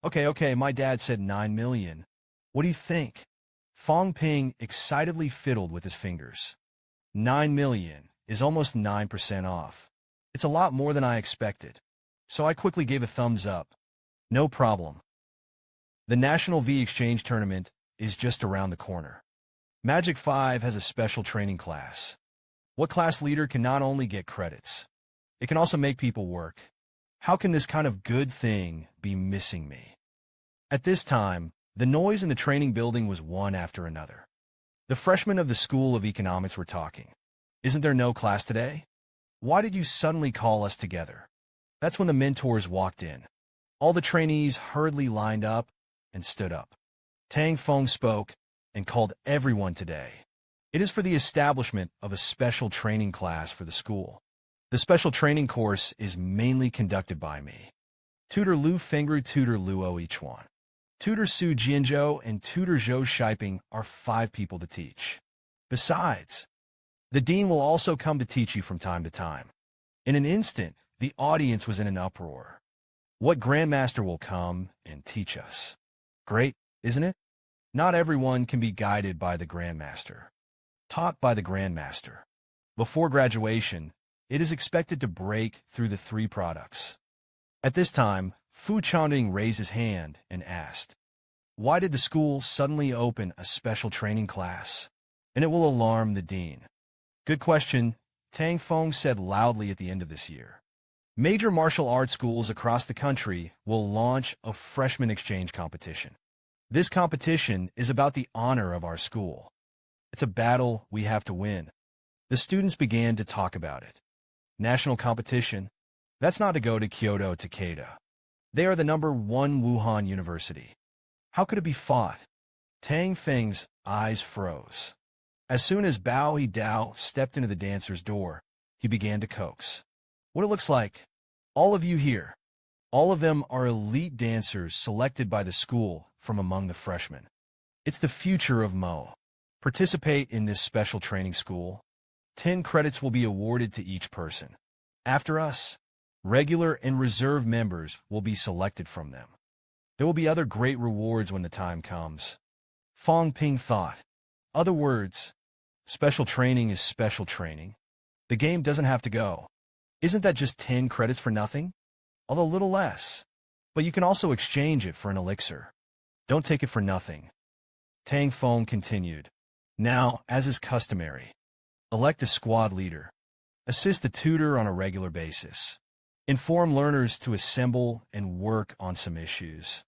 Okay, my dad said 9 million. What do you think? Fang Ping excitedly fiddled with his fingers. 9 million is almost 9% off. It's a lot more than I expected. So I quickly gave a thumbs up. No problem. The National V Exchange Tournament is just around the corner. Magic 5 has a special training class. What class leader can not only get credits, it can also make people work. How can this kind of good thing be missing me? At this time, the noise in the training building was one after another. The freshmen of the School of Economics were talking. Isn't there no class today? Why did you suddenly call us together? That's when the mentors walked in. All the trainees hurriedly lined up and stood up. Tang Feng spoke and called everyone today. It is for the establishment of a special training class for the school. The special training course is mainly conducted by me. Tutor Lu Fengru, Tutor Luo Ichuan. Tutor Su Jianzhou and Tutor Zhou Shiping are 5 people to teach. Besides, the dean will also come to teach you from time to time. In an instant, the audience was in an uproar. What grandmaster will come and teach us? Great, isn't it? Not everyone can be guided by the grandmaster. Taught by the grandmaster. Before graduation, it is expected to break through the 3 products. At this time, Fu Changding raised his hand and asked, why did the school suddenly open a special training class? And it will alarm the dean. Good question, Tang Feng said loudly at the end of this year. Major martial arts schools across the country will launch a freshman exchange competition. This competition is about the honor of our school. It's a battle we have to win. The students began to talk about it. National competition? That's not to go to Kyoto, Takeda. They are the #1 Wuhan University. How could it be fought? Tang Feng's eyes froze. As soon as Bao Yidao stepped into the dancer's door, he began to coax. What it looks like, all of you here, all of them are elite dancers selected by the school from among the freshmen. It's the future of Mo. Participate in this special training school. 10 credits will be awarded to each person. After us, regular and reserve members will be selected from them. There will be other great rewards when the time comes. Fang Ping thought. Other words, special training is special training. The game doesn't have to go. Isn't that just 10 credits for nothing? Although a little less. But you can also exchange it for an elixir. Don't take it for nothing. Tang Feng continued. Now, as is customary, elect a squad leader. Assist the tutor on a regular basis. Inform learners to assemble and work on some issues.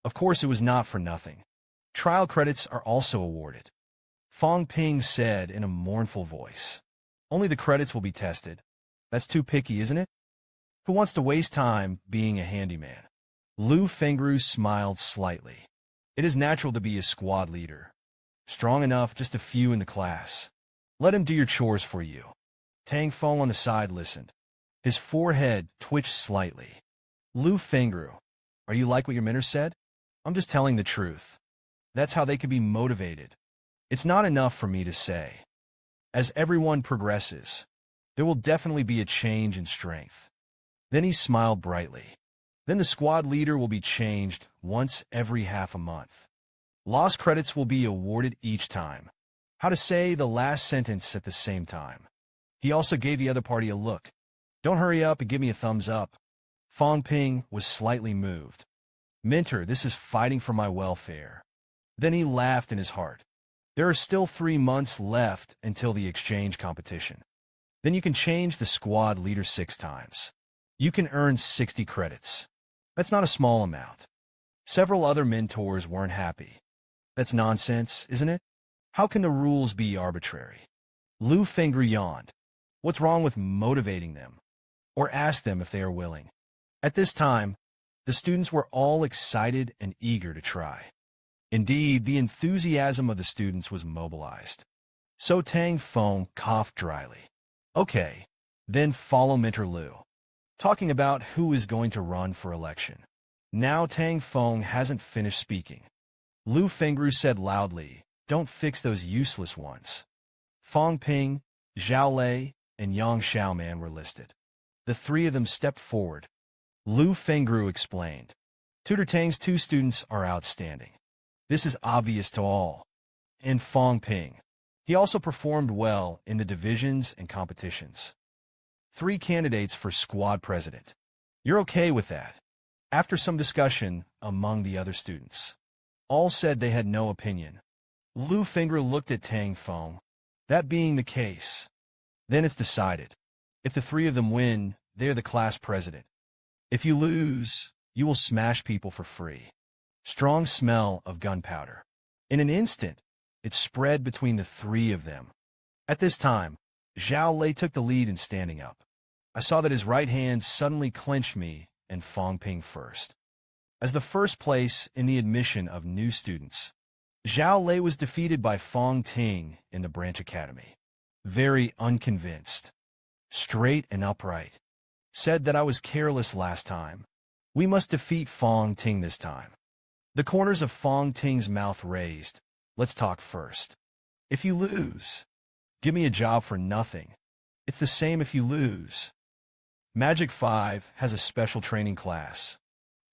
Of course, it was not for nothing. Trial credits are also awarded. Fang Ping said in a mournful voice. Only the credits will be tested. That's too picky, isn't it? Who wants to waste time being a handyman? Lu Fengru smiled slightly. It is natural to be a squad leader. Strong enough, just a few in the class. Let him do your chores for you. Tang Feng on the side listened. His forehead twitched slightly. Lu Fengru, are you like what your mentor said? I'm just telling the truth. That's how they could be motivated. It's not enough for me to say. As everyone progresses, there will definitely be a change in strength. Then he smiled brightly. Then the squad leader will be changed once every half a month. Lost credits will be awarded each time. How to say the last sentence at the same time. He also gave the other party a look. Don't hurry up and give me a thumbs up. Fang Ping was slightly moved. Mentor, this is fighting for my welfare. Then he laughed in his heart. There are still 3 months left until the exchange competition. Then you can change the squad leader 6 times. You can earn 60 credits. That's not a small amount. Several other mentors weren't happy. That's nonsense, isn't it? How can the rules be arbitrary? Lu Fengru yawned. What's wrong with motivating them? Or ask them if they are willing. At this time, the students were all excited and eager to try. Indeed, the enthusiasm of the students was mobilized. So Tang Feng coughed dryly. Okay, then follow Mentor Lu. Talking about who is going to run for election. Now Tang Feng hasn't finished speaking. Lu Fengru said loudly, don't fix those useless ones. Fang Ping, Zhao Lei, and Yang Xiaoman were listed. The 3 of them stepped forward. Lu Fengru explained. Tutor Tang's two students are outstanding. This is obvious to all. And Fang Ping. He also performed well in the divisions and competitions. 3 candidates for squad president. You're okay with that? After some discussion among the other students, all said they had no opinion. Lu Fengru looked at Tang Feng. That being the case, then it's decided. If the 3 of them win, they're the class president. If you lose, you will smash people for free. Strong smell of gunpowder. In an instant, it spread between the 3 of them. At this time, Zhao Lei took the lead in standing up. I saw that his right hand suddenly clenched me and Fang Ping first. As the first place in the admission of new students, Zhao Lei was defeated by Fang Ting in the branch academy. Very unconvinced. Straight and upright. Said that I was careless last time. We must defeat Fang Ting this time. The corners of Fang Ting's mouth raised. Let's talk first. If you lose, give me a job for nothing. It's the same if you lose. Magic 5 has a special training class.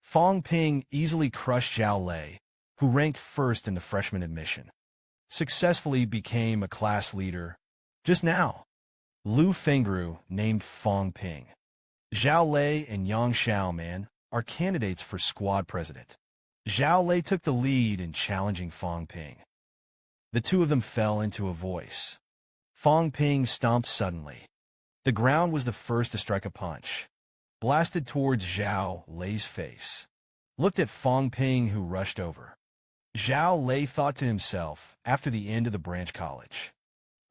Fang Ping easily crushed Zhao Lei, who ranked first in the freshman admission. Successfully became a class leader. Just now, Lu Fengru named Fang Ping. Zhao Lei and Yang Xiaoman are candidates for squad president. Zhao Lei took the lead in challenging Fang Ping. The 2 of them fell into a voice. Fang Ping stomped suddenly. The ground was the first to strike a punch. Blasted towards Zhao Lei's face. Looked at Fang Ping, who rushed over. Zhao Lei thought to himself after the end of the branch college.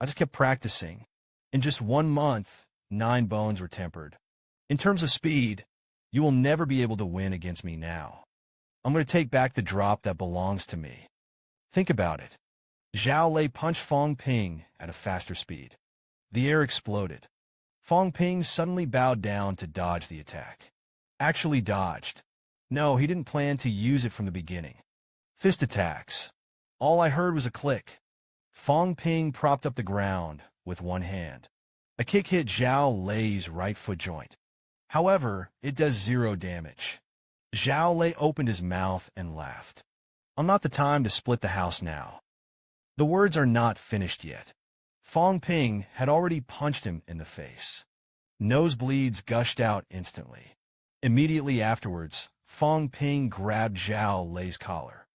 I just kept practicing. In just 1 month, 9 bones were tempered. In terms of speed, you will never be able to win against me now. I'm going to take back the drop that belongs to me. Think about it. Zhao Lei punched Fang Ping at a faster speed. The air exploded. Fang Ping suddenly bowed down to dodge the attack. Actually dodged. No, he didn't plan to use it from the beginning. Fist attacks. All I heard was a click. Fang Ping propped up the ground with one hand. A kick hit Zhao Lei's right foot joint. However, it does 0 damage. Zhao Lei opened his mouth and laughed. I'm not the time to split the house now. The words are not finished yet. Fang Ping had already punched him in the face. Nosebleeds gushed out instantly. Immediately afterwards, Fang Ping grabbed Zhao Lei's collar.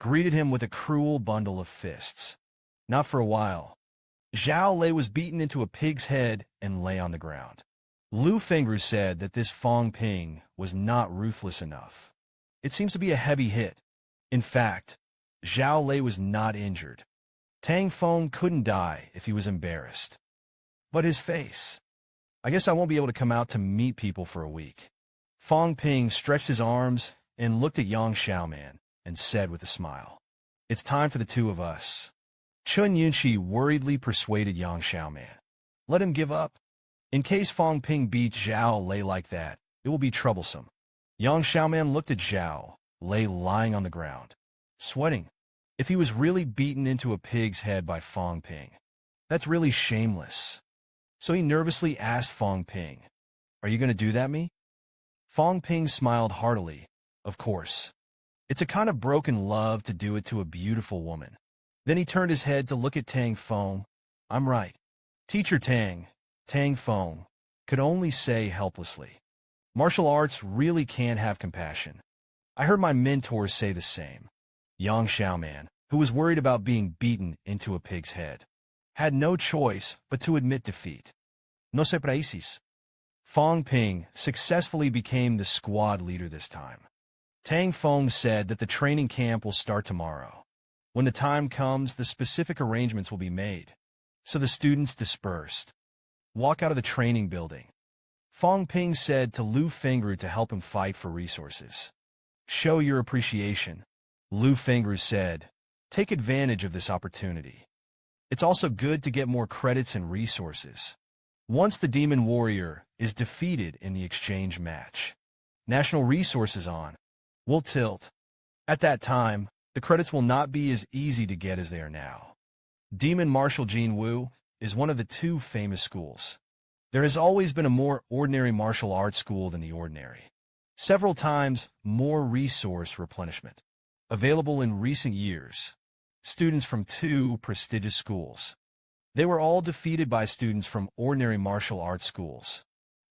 Greeted him with a cruel bundle of fists. Not for a while. Zhao Lei was beaten into a pig's head and lay on the ground. Lu Fengru said that this Fang Ping was not ruthless enough. It seems to be a heavy hit. In fact, Zhao Lei was not injured. Tang Feng couldn't die if he was embarrassed. But his face. I guess I won't be able to come out to meet people for a week. Fang Ping stretched his arms and looked at Yang Xiaoman and said with a smile, It's time for the 2 of us. Chun Yunxi worriedly persuaded Yang Xiaoman. Let him give up. In case Fang Ping beats Zhao Lei like that, it will be troublesome. Yang Xiaoman looked at Zhao Lei lying on the ground, sweating. If he was really beaten into a pig's head by Fang Ping, that's really shameless. So he nervously asked Fang Ping, Are you going to do that, me? Fang Ping smiled heartily. Of course. It's a kind of broken love to do it to a beautiful woman. Then he turned his head to look at Tang Feng. I'm right. Teacher Tang Feng could only say helplessly. Martial arts really can't have compassion. I heard my mentors say the same. Yang Xiaoman, who was worried about being beaten into a pig's head, had no choice but to admit defeat. No se precis. Fang Ping successfully became the squad leader this time. Tang Feng said that the training camp will start tomorrow. When the time comes, the specific arrangements will be made. So the students dispersed. Walk out of the training building. Fang Ping said to Lu Fengru to help him fight for resources. Show your appreciation. Lu Fengru said, take advantage of this opportunity. It's also good to get more credits and resources. Once the demon warrior is defeated in the exchange match, national resources on will tilt. At that time, the credits will not be as easy to get as they are now. Demon Martial Jin Wu is one of the 2 famous schools. There has always been a more ordinary martial arts school than the ordinary. several times more resource replenishment. Available in recent years, students from 2 prestigious schools. They were all defeated by students from ordinary martial arts schools.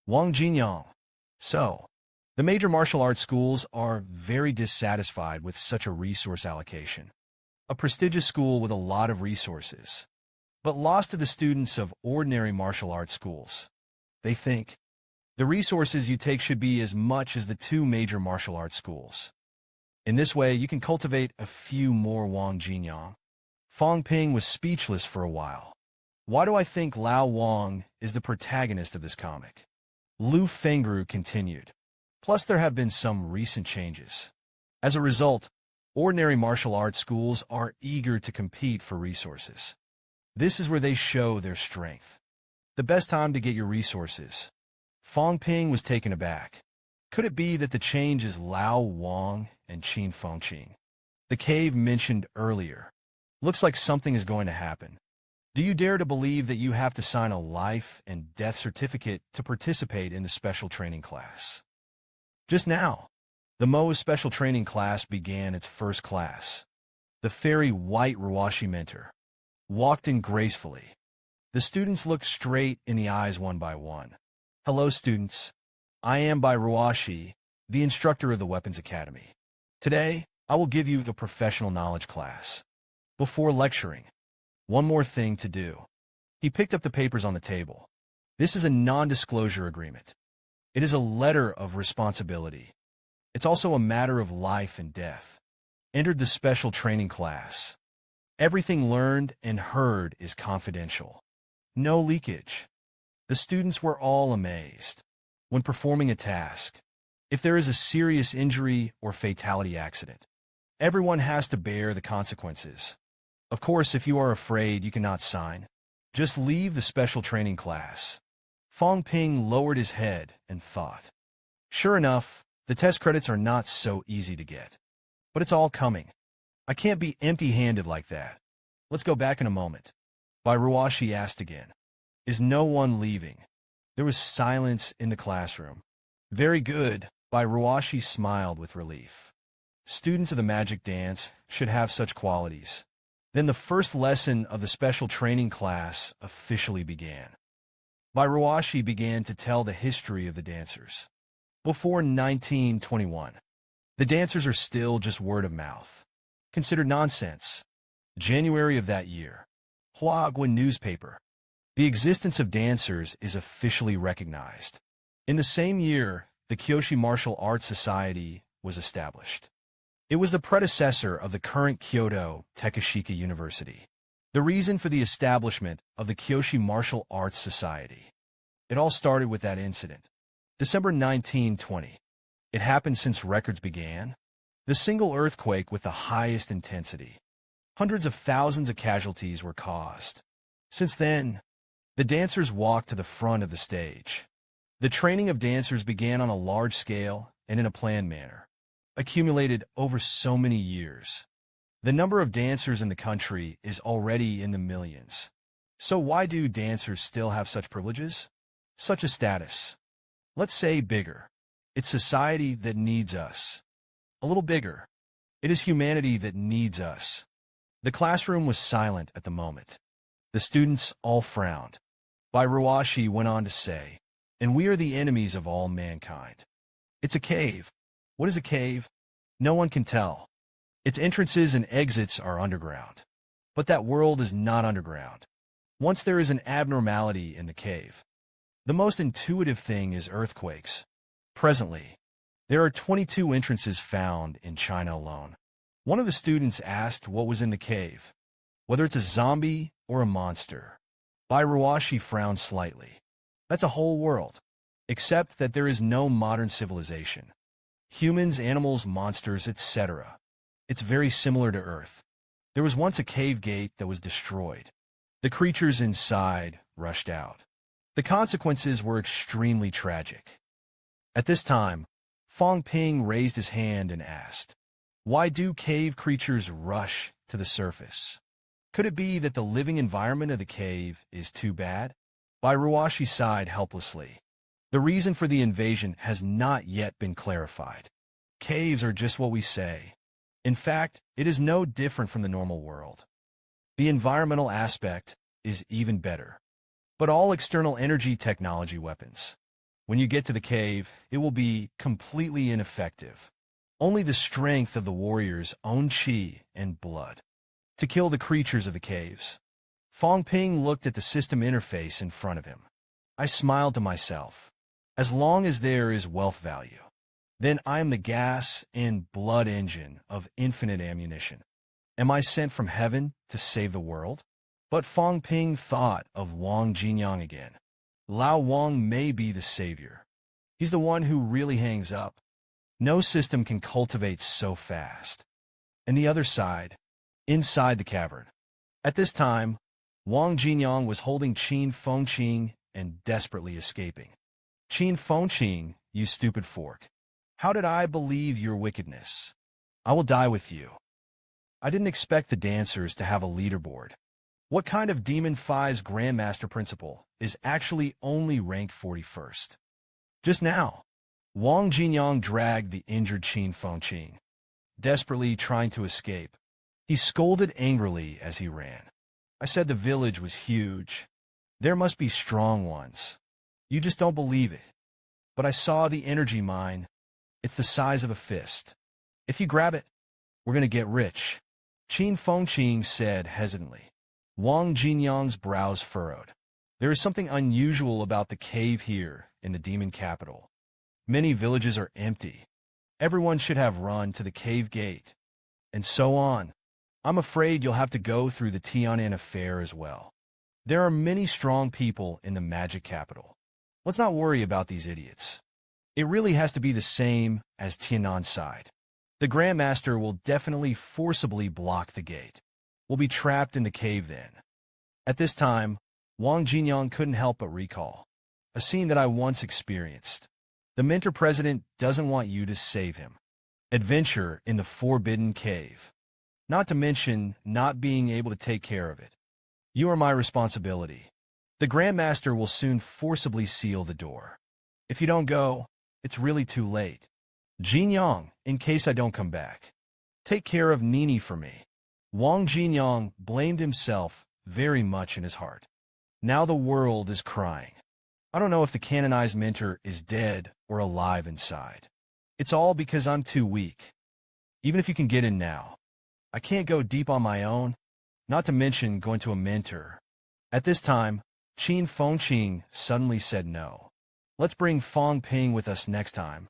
Wang Jinyang. So, the major martial arts schools are very dissatisfied with such a resource allocation. A prestigious school with a lot of resources, but lost to the students of ordinary martial arts schools. They think the resources you take should be as much as the 2 major martial arts schools. In this way, you can cultivate a few more Wang Jinyang. Fang Ping was speechless for a while. Why do I think Lao Wang is the protagonist of this comic? Lu Fengru continued. Plus, there have been some recent changes. As a result, ordinary martial arts schools are eager to compete for resources. This is where they show their strength. The best time to get your resources. Fang Ping was taken aback. Could it be that the change is Lao Wang and Qin Fengqing? The cave mentioned earlier. Looks like something is going to happen. Do you dare to believe that you have to sign a life and death certificate to participate in the special training class? Just now, the Moa special training class began its first class. The fairy white Ruashi mentor walked in gracefully. The students looked straight in the eyes one by one. Hello, students. I am by Ruashi, the instructor of the Weapons Academy. Today, I will give you the professional knowledge class. Before lecturing, one more thing to do. He picked up the papers on the table. This is a non-disclosure agreement. It is a letter of responsibility. It's also a matter of life and death. Entered the special training class. Everything learned and heard is confidential. No leakage. The students were all amazed. When performing a task, if there is a serious injury or fatality accident, everyone has to bear the consequences. Of course, if you are afraid, you cannot sign. Just leave the special training class. Fang Ping lowered his head and thought. Sure enough, the test credits are not so easy to get. But it's all coming. I can't be empty-handed like that. Let's go back in a moment. Bai Ruashi asked again. Is no one leaving? There was silence in the classroom. Very good, Bai Ruashi smiled with relief. Students of the magic dance should have such qualities. Then the first lesson of the special training class officially began. Bai Ruashi began to tell the history of the dancers. Before 1921, the dancers are still just word of mouth. Considered nonsense. January of that year, Huaguan newspaper. The existence of dancers is officially recognized. In the same year, the Kyoshi Martial Arts Society was established. It was the predecessor of the current Kyoto Tekashika University. The reason for the establishment of the Kyoshi Martial Arts Society. It all started with that incident. December 1920. It happened since records began. The single earthquake with the highest intensity. Hundreds of thousands of casualties were caused. Since then, the dancers walked to the front of the stage. The training of dancers began on a large scale and in a planned manner, accumulated over so many years. The number of dancers in the country is already in the millions. So why do dancers still have such privileges? Such a status? Let's say bigger. It's society that needs us. A little bigger. It is humanity that needs us. The classroom was silent at the moment. The students all frowned. Bai Ruashi went on to say, and we are the enemies of all mankind. It's a cave. What is a cave? No one can tell. Its entrances and exits are underground. But that world is not underground. Once there is an abnormality in the cave. The most intuitive thing is earthquakes. Presently, there are 22 entrances found in China alone. One of the students asked what was in the cave, whether it's a zombie or a monster. Bai Ruashi frowned slightly. That's a whole world, except that there is no modern civilization. Humans, animals, monsters, etc. It's very similar to Earth. There was once a cave gate that was destroyed. The creatures inside rushed out. The consequences were extremely tragic. At this time, Fang Ping raised his hand and asked, why do cave creatures rush to the surface? Could it be that the living environment of the cave is too bad? Bai Ruashi sighed helplessly. The reason for the invasion has not yet been clarified. Caves are just what we say. In fact, it is no different from the normal world. The environmental aspect is even better. But all external energy technology weapons. When you get to the cave, it will be completely ineffective. Only the strength of the warrior's own chi and blood to kill the creatures of the caves. Fang Ping looked at the system interface in front of him. I smiled to myself. As long as there is wealth value, then I am the gas and blood engine of infinite ammunition. Am I sent from heaven to save the world? But Fang Ping thought of Wang Jinyang again. Lao Wang may be the savior. He's the one who really hangs up. No system can cultivate so fast. And the other side, inside the cavern. At this time, Wang Jinyang was holding Qin Fengqing and desperately escaping. Qin Fengqing, you stupid fork. How did I believe your wickedness? I will die with you. I didn't expect the dancers to have a leaderboard. What kind of Demon Phi's Grandmaster Principal is actually only ranked 41st? Just now, Wang Jinyang dragged the injured Qin Fengqing, desperately trying to escape. He scolded angrily as he ran. I said the village was huge. There must be strong ones. You just don't believe it. But I saw the energy mine. It's the size of a fist. If you grab it, we're going to get rich. Qin Fengqing said hesitantly. Wang Jinyang's brows furrowed. There is something unusual about the cave here in the demon capital. Many villages are empty. Everyone should have run to the cave gate. And so on. I'm afraid you'll have to go through the Tian'an affair as well. There are many strong people in the magic capital. Let's not worry about these idiots. It really has to be the same as Tian'an's side. The Grandmaster will definitely forcibly block the gate. We'll be trapped in the cave then. At this time, Wang Jinyang couldn't help but recall a scene that I once experienced. The mentor president doesn't want you to save him. Adventure in the Forbidden Cave. Not to mention not being able to take care of it. You are my responsibility. The Grandmaster will soon forcibly seal the door. If you don't go, it's really too late. Jinyang, in case I don't come back. Take care of Nini for me. Wang Jinyang blamed himself very much in his heart. Now the world is crying. I don't know if the canonized mentor is dead or alive inside. It's all because I'm too weak. Even if you can get in now, I can't go deep on my own, not to mention going to a mentor. At this time, Qin Fengqing suddenly said no. Let's bring Fang Ping with us next time.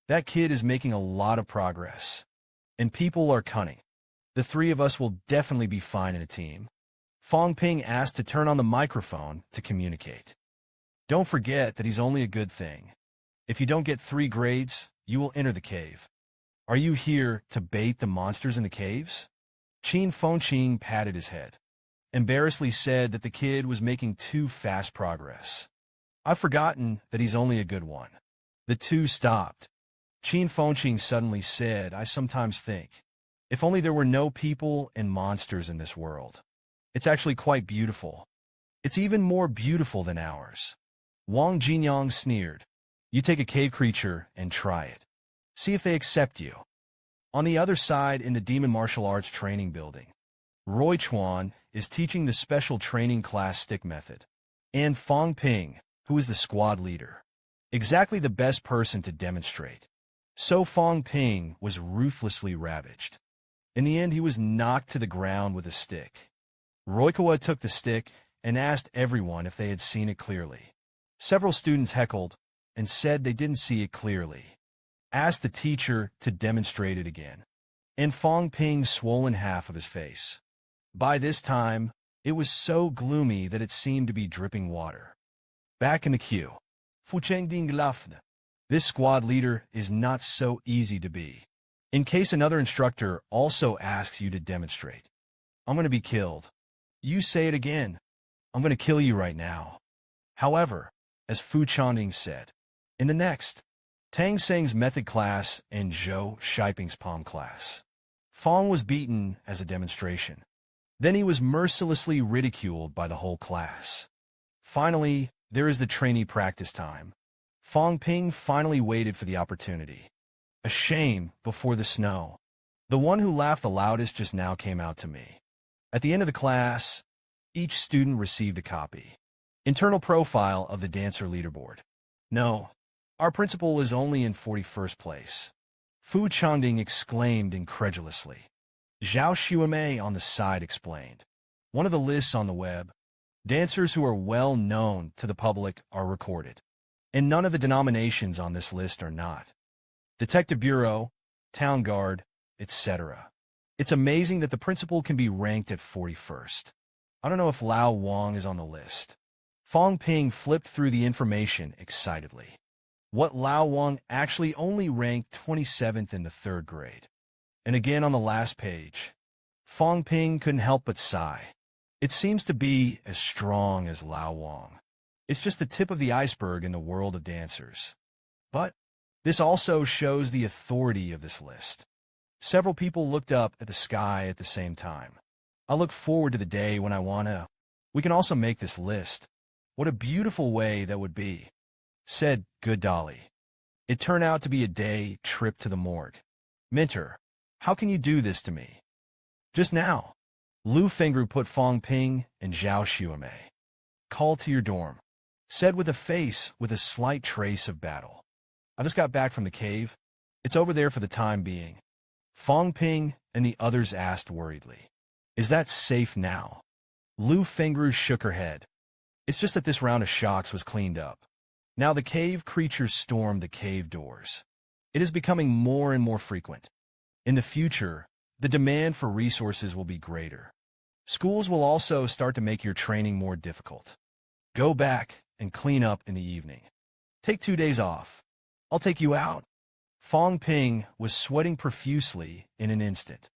That kid is making a lot of progress. And people are cunning. The three of us will definitely be fine in a team. Fang Ping asked to turn on the microphone to communicate. Don't forget that he's only a good thing. If you don't get 3 grades, you will enter the cave. Are you here to bait the monsters in the caves? Qin Fengqing patted his head. Embarrassedly said that the kid was making too fast progress. I've forgotten that he's only a good one. The two stopped. Qin Fengqing suddenly said, I sometimes think, if only there were no people and monsters in this world. It's actually quite beautiful. It's even more beautiful than ours. Wang Jinyang sneered. You take a cave creature and try it. See if they accept you. On the other side in the Demon Martial Arts Training Building, Roy Chuan is teaching the special training class stick method. And Fang Ping, who is the squad leader. Exactly the best person to demonstrate. So Fang Ping was ruthlessly ravaged. In the end, he was knocked to the ground with a stick. Roikawa took the stick and asked everyone if they had seen it clearly. Several students heckled and said they didn't see it clearly. Asked the teacher to demonstrate it again. And Fang Ping swollen half of his face. By this time, it was so gloomy that it seemed to be dripping water. Back in the queue. Fuchengding Lafne. This squad leader is not so easy to be. In case another instructor also asks you to demonstrate. I'm going to be killed. You say it again. I'm going to kill you right now. However, as Fu Chanding said, in the next, Tang Seng's method class and Zhou Shiping's palm class, Fang was beaten as a demonstration. Then he was mercilessly ridiculed by the whole class. Finally, there is the trainee practice time. Fang Ping finally waited for the opportunity. A shame before the snow. The one who laughed the loudest just now came out to me. At the end of the class, each student received a copy. Internal profile of the dancer leaderboard. No, our principal is only in 41st place. Fu Changding exclaimed incredulously. Zhao Xuemei on the side explained. One of the lists on the web. Dancers who are well known to the public are recorded. And none of the denominations on this list are not. Detective Bureau, Town Guard, etc. It's amazing that the principal can be ranked at 41st. I don't know if Lao Wang is on the list. Fang Ping flipped through the information excitedly. What Lao Wang actually only ranked 27th in the 3rd grade. And again on the last page, Fang Ping couldn't help but sigh. It seems to be as strong as Lao Wang. It's just the tip of the iceberg in the world of dancers. But this also shows the authority of this list. Several people looked up at the sky at the same time. I look forward to the day when we can also make this list. What a beautiful way that would be, said Good Dolly. It turned out to be a day trip to the morgue. Mentor, how can you do this to me? Just now, Lu Fengru put Fang Ping and Zhao Xuemei. Call to your dorm, said with a face with a slight trace of battle. I just got back from the cave. It's over there for the time being. Fang Ping and the others asked worriedly. Is that safe now? Lu Fengru shook her head. It's just that this round of shocks was cleaned up. Now the cave creatures storm the cave doors. It is becoming more and more frequent. In the future, the demand for resources will be greater. Schools will also start to make your training more difficult. Go back and clean up in the evening. Take 2 days off. I'll take you out. Fang Ping was sweating profusely in an instant.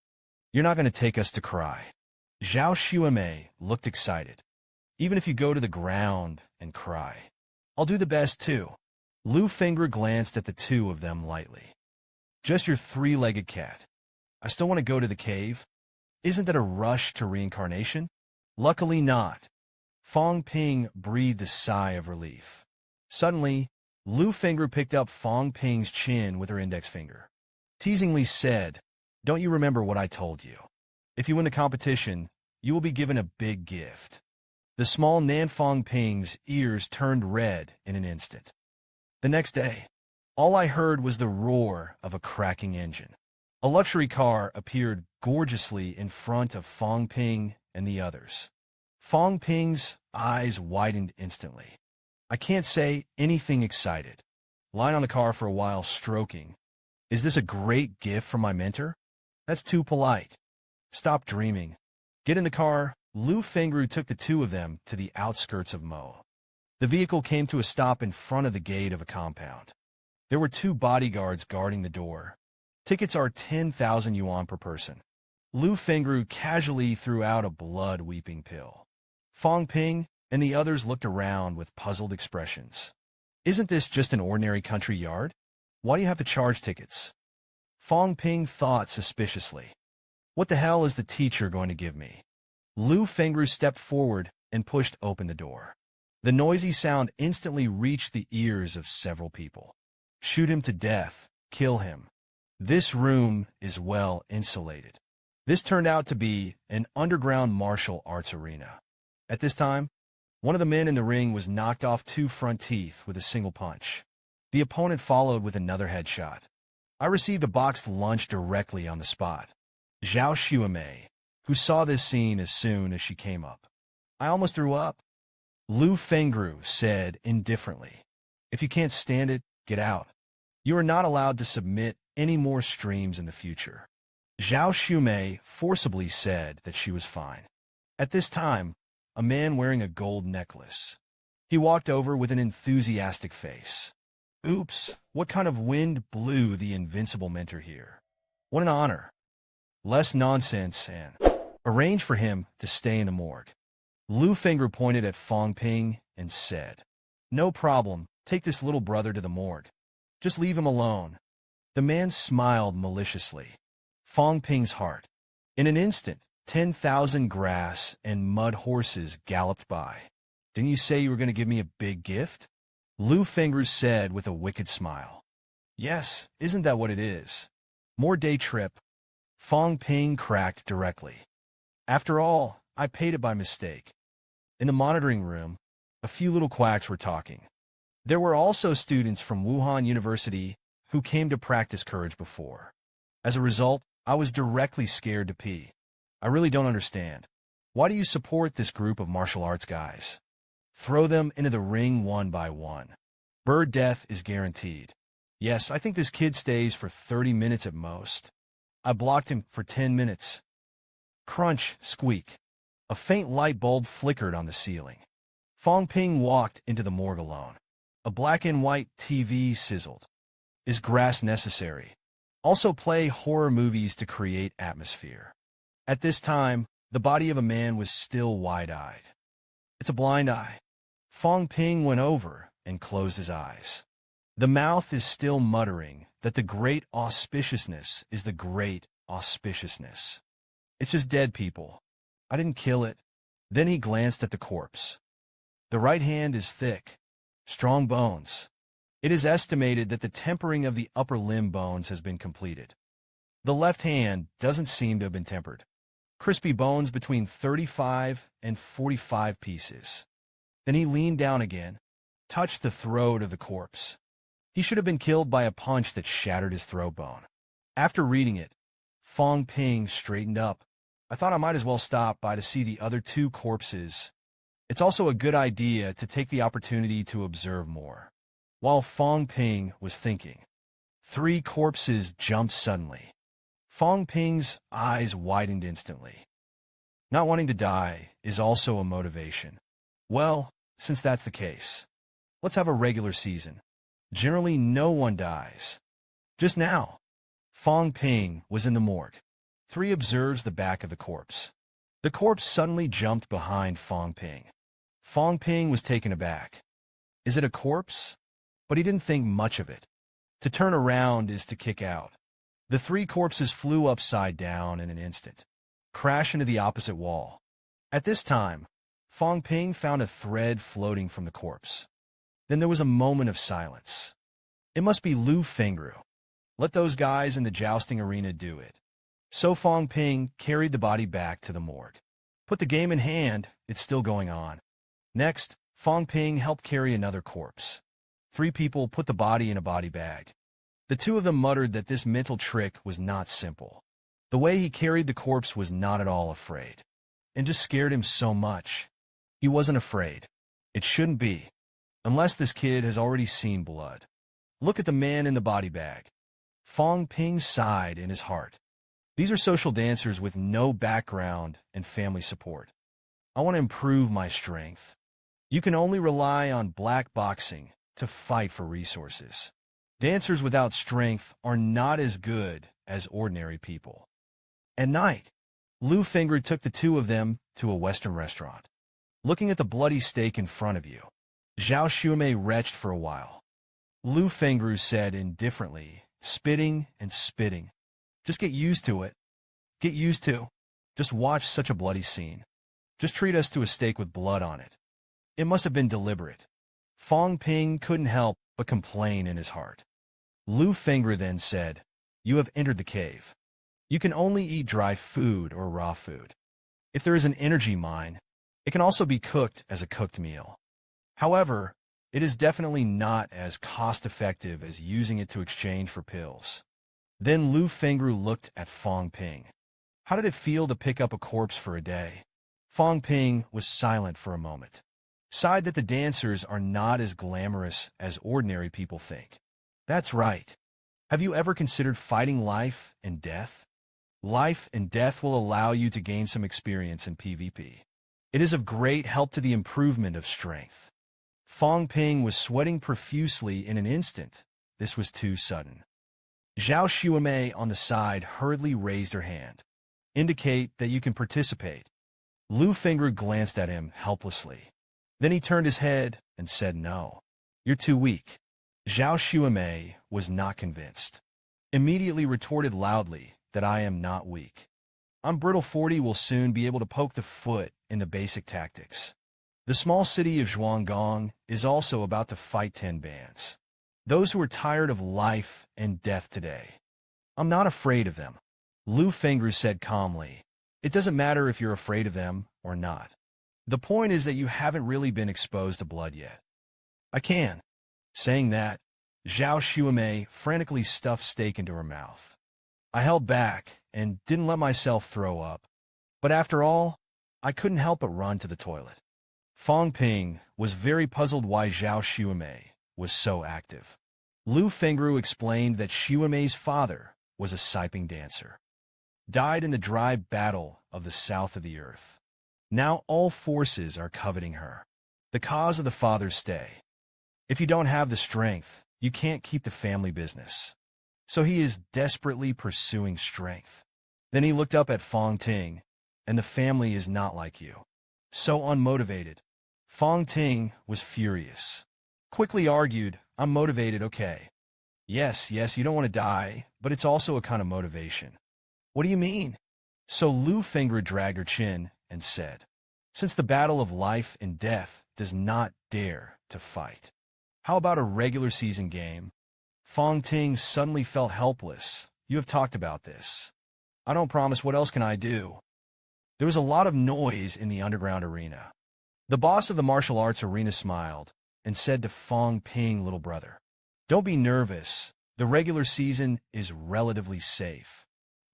You're not going to take us to cry. Zhao Xuemei looked excited. Even if you go to the ground and cry. I'll do the best too. Lu Fengru glanced at the two of them lightly. Just your 3-legged cat. I still want to go to the cave. Isn't that a rush to reincarnation? Luckily not. Fang Ping breathed a sigh of relief. Suddenly, Lu Fengru picked up Fang Ping's chin with her index finger. Teasingly said, Don't you remember what I told you? If you win the competition, you will be given a big gift. The small Nanfang Ping's ears turned red in an instant. The next day, all I heard was the roar of a cracking engine. A luxury car appeared gorgeously in front of Fang Ping and the others. Fang Ping's eyes widened instantly. I can't say anything excited. Lying on the car for a while, stroking. Is this a great gift from my mentor? That's too polite. Stop dreaming. Get in the car. Lu Fengru took the two of them to the outskirts of Mo. The vehicle came to a stop in front of the gate of a compound. There were 2 bodyguards guarding the door. Tickets are 10,000 yuan per person. Lu Fengru casually threw out a blood-weeping pill. Fang Ping and the others looked around with puzzled expressions. Isn't this just an ordinary country yard? Why do you have to charge tickets? Fang Ping thought suspiciously. What the hell is the teacher going to give me? Lu Fengru stepped forward and pushed open the door. The noisy sound instantly reached the ears of several people. Shoot him to death. Kill him. This room is well insulated. This turned out to be an underground martial arts arena. At this time, one of the men in the ring was knocked off 2 front teeth with a single punch. The opponent followed with another headshot. I received a boxed lunch directly on the spot. Zhao Xuemei, who saw this scene as soon as she came up. I almost threw up. Lu Fengru said indifferently. If you can't stand it, get out. You are not allowed to submit any more streams in the future. Zhao Xuemei forcibly said that she was fine. At this time, a man wearing a gold necklace. He walked over with an enthusiastic face. Oops, what kind of wind blew the invincible mentor here? What an honor. Less nonsense and arrange for him to stay in the morgue. Lu Fengru pointed at Fang Ping and said, No problem, take this little brother to the morgue. Just leave him alone. The man smiled maliciously. Fang Ping's heart. In an instant, 10,000 grass and mud horses galloped by. Didn't you say you were going to give me a big gift? Lu Fingers said with a wicked smile. Yes, isn't that what it is? More day trip. Fang Ping cracked directly. After all, I paid it by mistake. In the monitoring room, a few little quacks were talking. There were also students from Wuhan University who came to practice courage before. As a result, I was directly scared to pee. I really don't understand. Why do you support this group of martial arts guys? Throw them into the ring one by one. Bird death is guaranteed. Yes, I think this kid stays for 30 minutes at most. I blocked him for 10 minutes. Crunch, squeak. A faint light bulb flickered on the ceiling. Fang Ping walked into the morgue alone. A black and white TV sizzled. Is grass necessary? Also play horror movies to create atmosphere. At this time, the body of a man was still wide-eyed. It's a blind eye. Fang Ping went over and closed his eyes. The mouth is still muttering that the great auspiciousness is the great auspiciousness. It's just dead people. I didn't kill it. Then he glanced at the corpse. The right hand is thick, strong bones. It is estimated that the tempering of the upper limb bones has been completed. The left hand doesn't seem to have been tempered. Crispy bones between 35 and 45 pieces. Then he leaned down again, touched the throat of the corpse. He should have been killed by a punch that shattered his throat bone. After reading it, Fang Ping straightened up. I thought I might as well stop by to see the other two corpses. It's also a good idea to take the opportunity to observe more. While Fang Ping was thinking, 3 corpses jumped suddenly. Fang Ping's eyes widened instantly. Not wanting to die is also a motivation. Well, since that's the case, let's have a regular season. Generally, no one dies. Just now, Fang Ping was in the morgue. 3 observes the back of the corpse. The corpse suddenly jumped behind Fang Ping. Fang Ping was taken aback. Is it a corpse? But he didn't think much of it. To turn around is to kick out. The 3 corpses flew upside down in an instant, crash into the opposite wall. At this time, Fang Ping found a thread floating from the corpse. Then there was a moment of silence. It must be Lu Fengru. Let those guys in the jousting arena do it. So Fang Ping carried the body back to the morgue. Put the game in hand, it's still going on. Next, Fang Ping helped carry another corpse. 3 people put the body in a body bag. The 2 of them muttered that this mental trick was not simple. The way he carried the corpse was not at all afraid. And just scared him so much. He wasn't afraid. It shouldn't be. Unless this kid has already seen blood. Look at the man in the body bag. Fang Ping sighed in his heart. These are social dancers with no background and family support. I want to improve my strength. You can only rely on black boxing to fight for resources. Dancers without strength are not as good as ordinary people. At night, Lu Fengru took the 2 of them to a Western restaurant. Looking at the bloody steak in front of you, Zhao Xuemei retched for a while. Lu Fengru said indifferently, spitting and spitting. Just get used to it. Get used to. Just watch such a bloody scene. Just treat us to a steak with blood on it. It must have been deliberate. Fang Ping couldn't help but complain in his heart. Lu Fengru then said, You have entered the cave. You can only eat dry food or raw food. If there is an energy mine, it can also be cooked as a cooked meal. However, it is definitely not as cost-effective as using it to exchange for pills. Then Lu Fengru looked at Fang Ping. How did it feel to pick up a corpse for a day? Fang Ping was silent for a moment. Sighed that the dancers are not as glamorous as ordinary people think. That's right. Have you ever considered fighting life and death? Life and death will allow you to gain some experience in PvP. It is of great help to the improvement of strength. Fang Ping was sweating profusely in an instant. This was too sudden. Zhao Xuemei on the side hurriedly raised her hand. Indicate that you can participate. Lu Fengru glanced at him helplessly. Then he turned his head and said no. You're too weak. Zhao Xuemei was not convinced. Immediately retorted loudly that I am not weak. Unbrittle 40 will soon be able to poke the foot in the basic tactics. The small city of Zhuanggong is also about to fight 10 bands. Those who are tired of life and death today. I'm not afraid of them, Lu Fengru said calmly. It doesn't matter if you're afraid of them or not. The point is that you haven't really been exposed to blood yet. I can. Saying that, Zhao Xuemei frantically stuffed steak into her mouth. I held back and didn't let myself throw up. But after all, I couldn't help but run to the toilet. Fang Ping was very puzzled why Zhao Xuemei was so active. Lu Fengru explained that Xuemei's father was a siping dancer. Died in the dry battle of the south of the earth. Now all forces are coveting her. The cause of the father's stay. If you don't have the strength, you can't keep the family business. So he is desperately pursuing strength. Then he looked up at Fang Ting, and the family is not like you. So unmotivated. Fang Ting was furious. Quickly argued, I'm motivated, okay. Yes, you don't want to die, but it's also a kind of motivation. What do you mean? So Lu Fengru dragged her chin and said, since the battle of life and death does not dare to fight, how about a regular season game? Fang Ting suddenly felt helpless. You have talked about this. I don't promise. What else can I do? There was a lot of noise in the underground arena. The boss of the martial arts arena smiled and said to Fang Ping, little brother, don't be nervous. The regular season is relatively safe.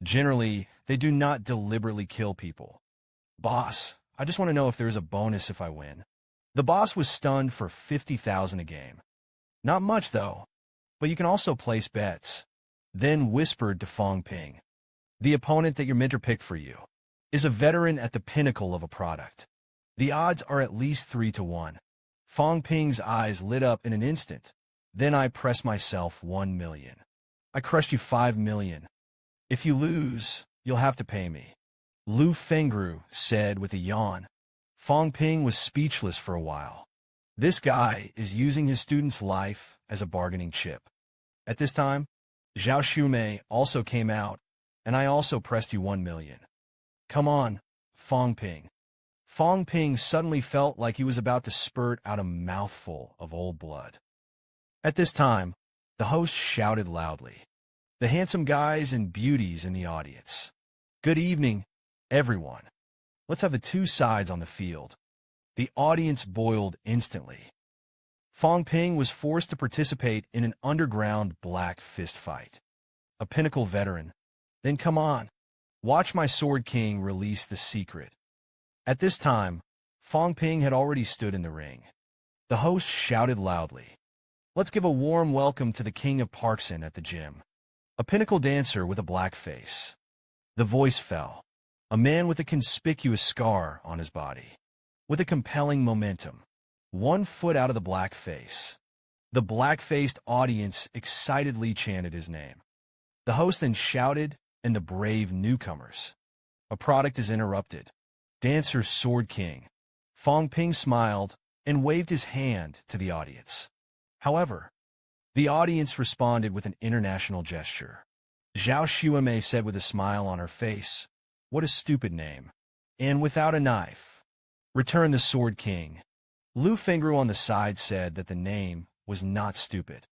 Generally, they do not deliberately kill people. Boss, I just want to know if there's a bonus if I win. The boss was stunned for 50,000 a game. Not much, though. But you can also place bets. Then whispered to Fang Ping. The opponent that your mentor picked for you is a veteran at the pinnacle of a product. The odds are at least 3-1. Fang Ping's eyes lit up in an instant. Then I pressed myself 1 million. I crushed you 5 million. If you lose, you'll have to pay me. Lu Fengru said with a yawn. Fang Ping was speechless for a while. This guy is using his student's life as a bargaining chip. At this time, Zhao Xuemei also came out, and I also pressed you 1 million. Come on, Fang Ping. Fang Ping suddenly felt like he was about to spurt out a mouthful of old blood. At this time, the host shouted loudly. The handsome guys and beauties in the audience. Good evening, everyone. Let's have the two sides on the field. The audience boiled instantly. Fang Ping was forced to participate in an underground black fist fight. A pinnacle veteran. Then come on. Watch my Sword King release the secret. At this time, Fang Ping had already stood in the ring. The host shouted loudly. Let's give a warm welcome to the King of Parkson at the gym. A pinnacle dancer with a black face. The voice fell. A man with a conspicuous scar on his body. With a compelling momentum. 1 foot out of the black face. The black-faced audience excitedly chanted his name. The host then shouted, and the brave newcomers. A product is interrupted. Dancer Sword King. Fang Ping smiled and waved his hand to the audience. However, the audience responded with an international gesture. Zhao Xuemei said with a smile on her face, what a stupid name. And without a knife. Return the Sword King. Lu Fengru on the side said that the name was not stupid.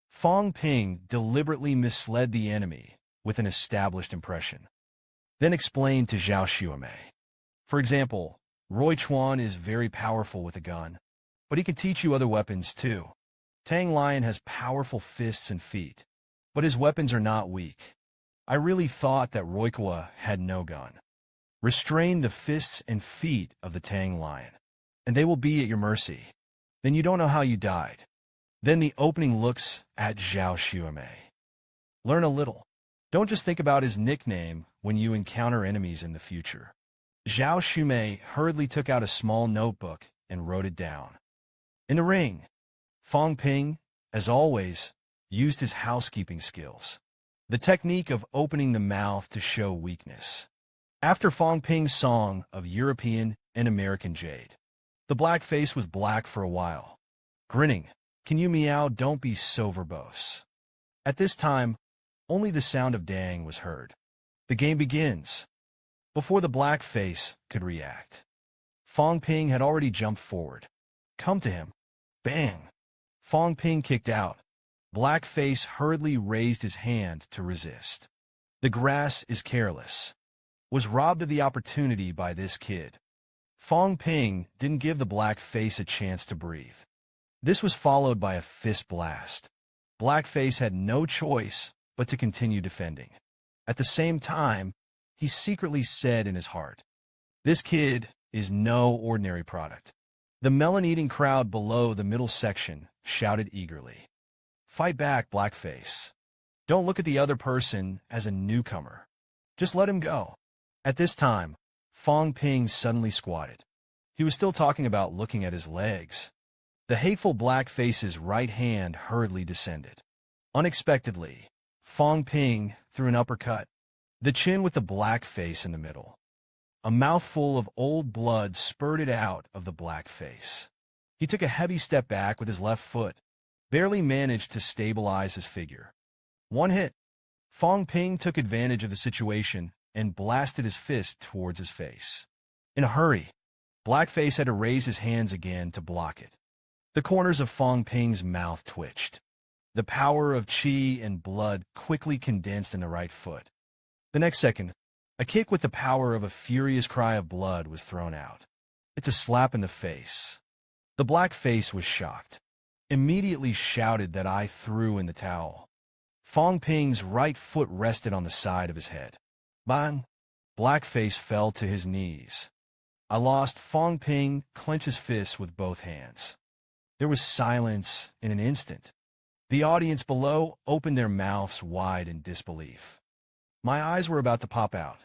Fang Ping deliberately misled the enemy with an established impression. Then explained to Zhao Xuemei. For example, Roy Chuan is very powerful with a gun, but he can teach you other weapons too. Tang Lion has powerful fists and feet, but his weapons are not weak. I really thought that Roykwa had no gun. Restrain the fists and feet of the Tang Lion, and they will be at your mercy. Then you don't know how you died. Then the opening looks at Zhao Xuemei. Learn a little. Don't just think about his nickname when you encounter enemies in the future. Zhao Xuemei hurriedly took out a small notebook and wrote it down. In the ring, Fang Ping, as always, used his housekeeping skills. The technique of opening the mouth to show weakness. After Fang Ping's song of European and American Jade, the black face was black for a while. Grinning, can you meow? Don't be so verbose. At this time, only the sound of dang was heard. The game begins. Before the black face could react, Fang Ping had already jumped forward. Come to him. Bang! Fang Ping kicked out. Blackface hurriedly raised his hand to resist. The grass is careless. Was robbed of the opportunity by this kid. Fang Ping didn't give the Blackface a chance to breathe. This was followed by a fist blast. Blackface had no choice but to continue defending. At the same time, he secretly said in his heart, "This kid is no ordinary product." The melon-eating crowd below the middle section shouted eagerly, "Fight back, Blackface. Don't look at the other person as a newcomer. Just let him go." At this time, Fang Ping suddenly squatted. He was still talking about looking at his legs. The hateful Blackface's right hand hurriedly descended. Unexpectedly, Fang Ping threw an uppercut, the chin with the Blackface in the middle. A mouthful of old blood spurted out of the Blackface. He took a heavy step back with his left foot, barely managed to stabilize his figure. One hit. Fang Ping took advantage of the situation and blasted his fist towards his face. In a hurry, Blackface had to raise his hands again to block it. The corners of Fang Ping's mouth twitched. The power of chi and blood quickly condensed in the right foot. The next second, a kick with the power of a furious cry of blood was thrown out. It's a slap in the face. The Blackface was shocked. Immediately shouted that I threw in the towel. Fang Ping's right foot rested on the side of his head. Bang! Blackface fell to his knees. I lost. Fang Ping clenched his fists with both hands. There was silence in an instant. The audience below opened their mouths wide in disbelief. My eyes were about to pop out.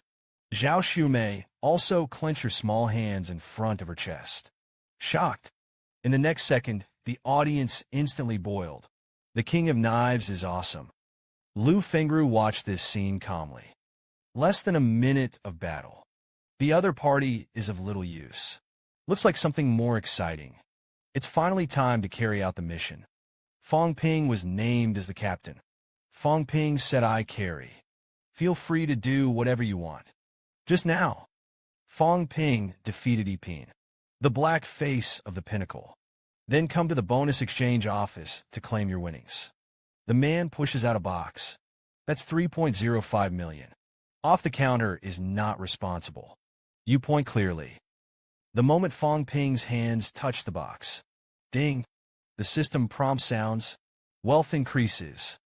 Zhao Shumei also clenched her small hands in front of her chest. Shocked. In the next second, the audience instantly boiled. The King of Knives is awesome. Lu Fengru watched this scene calmly. Less than a minute of battle. The other party is of little use. Looks like something more exciting. It's finally time to carry out the mission. Fang Ping was named as the captain. Fang Ping said, "I carry. Feel free to do whatever you want." Just now, Fang Ping defeated Epin, the black face of the pinnacle. Then come to the bonus exchange office to claim your winnings. The man pushes out a box. That's 3.05 million. Off the counter is not responsible. You point clearly. The moment Fang Ping's hands touch the box. Ding! The system prompt sounds. Wealth increases.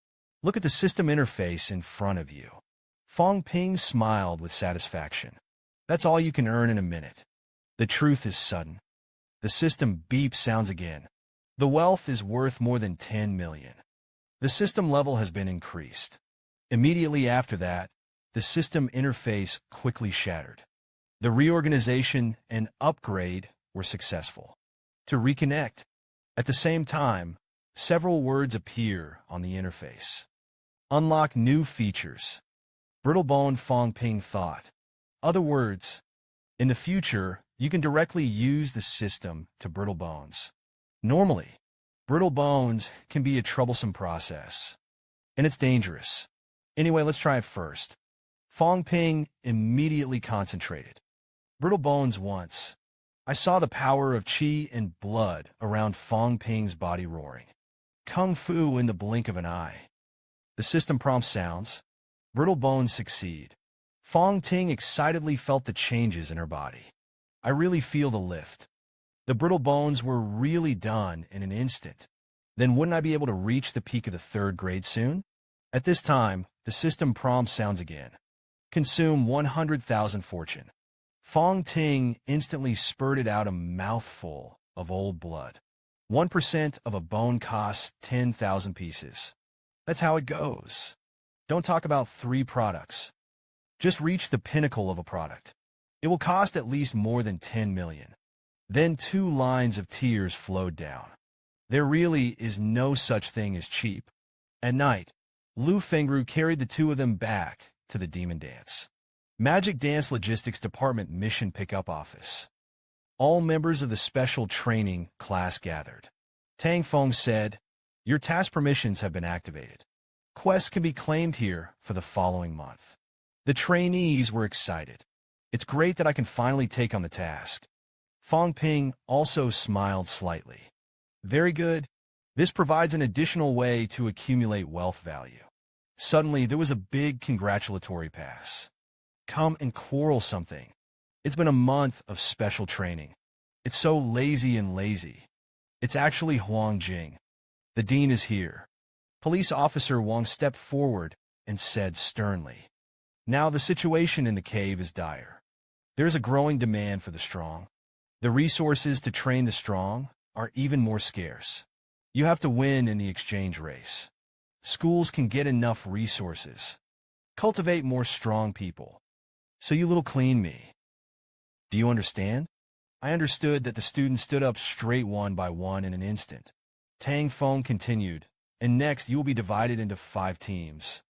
Look at the system interface in front of you. Fang Ping smiled with satisfaction. That's all you can earn in a minute. The truth is sudden. The system beep sounds again. The wealth is worth more than 10 million. The system level has been increased. Immediately after that, the system interface quickly shattered. The reorganization and upgrade were successful. To reconnect, at the same time, several words appear on the interface. Unlock new features. Brittlebone. Fang Ping thought. Other words, in the future, you can directly use the system to brittle bones. Normally, brittle bones can be a troublesome process, and it's dangerous. Anyway, let's try it first. Fang Ping immediately concentrated. Brittle bones once. I saw the power of chi and blood around Fang Ping's body roaring. Kung fu in the blink of an eye. The system prompt sounds. Brittle bones succeed. Fang Ping excitedly felt the changes in her body. I really feel the lift. The brittle bones were really done in an instant. Then wouldn't I be able to reach the peak of the 3rd grade soon? At this time, the system prompt sounds again. Consume 100,000 fortune. Fang Ping instantly spurted out a mouthful of old blood. 1% of a bone costs 10,000 pieces. That's how it goes. Don't talk about 3 products. Just reach the pinnacle of a product. It will cost at least more than 10 million. Then 2 lines of tears flowed down. There really is no such thing as cheap. At night, Lu Fengru carried the 2 of them back to the Demon Dance. Magic Dance Logistics Department Mission Pickup Office. All members of the special training class gathered. Tang Feng said, "Your task permissions have been activated. Quests can be claimed here for the following month." The trainees were excited. It's great that I can finally take on the task. Fang Ping also smiled slightly. Very good. This provides an additional way to accumulate wealth value. Suddenly, there was a big congratulatory pass. Come and quarrel something. It's been a month of special training. It's so lazy and lazy. It's actually Huang Jing. The dean is here. Police officer Wang stepped forward and said sternly. Now the situation in the cave is dire. There is a growing demand for the strong. The resources to train the strong are even more scarce. You have to win in the exchange race. Schools can get enough resources. Cultivate more strong people. So you little clean me. Do you understand? I understood that the students stood up straight one by one in an instant. Tang Feng continued, and next you will be divided into 5 teams,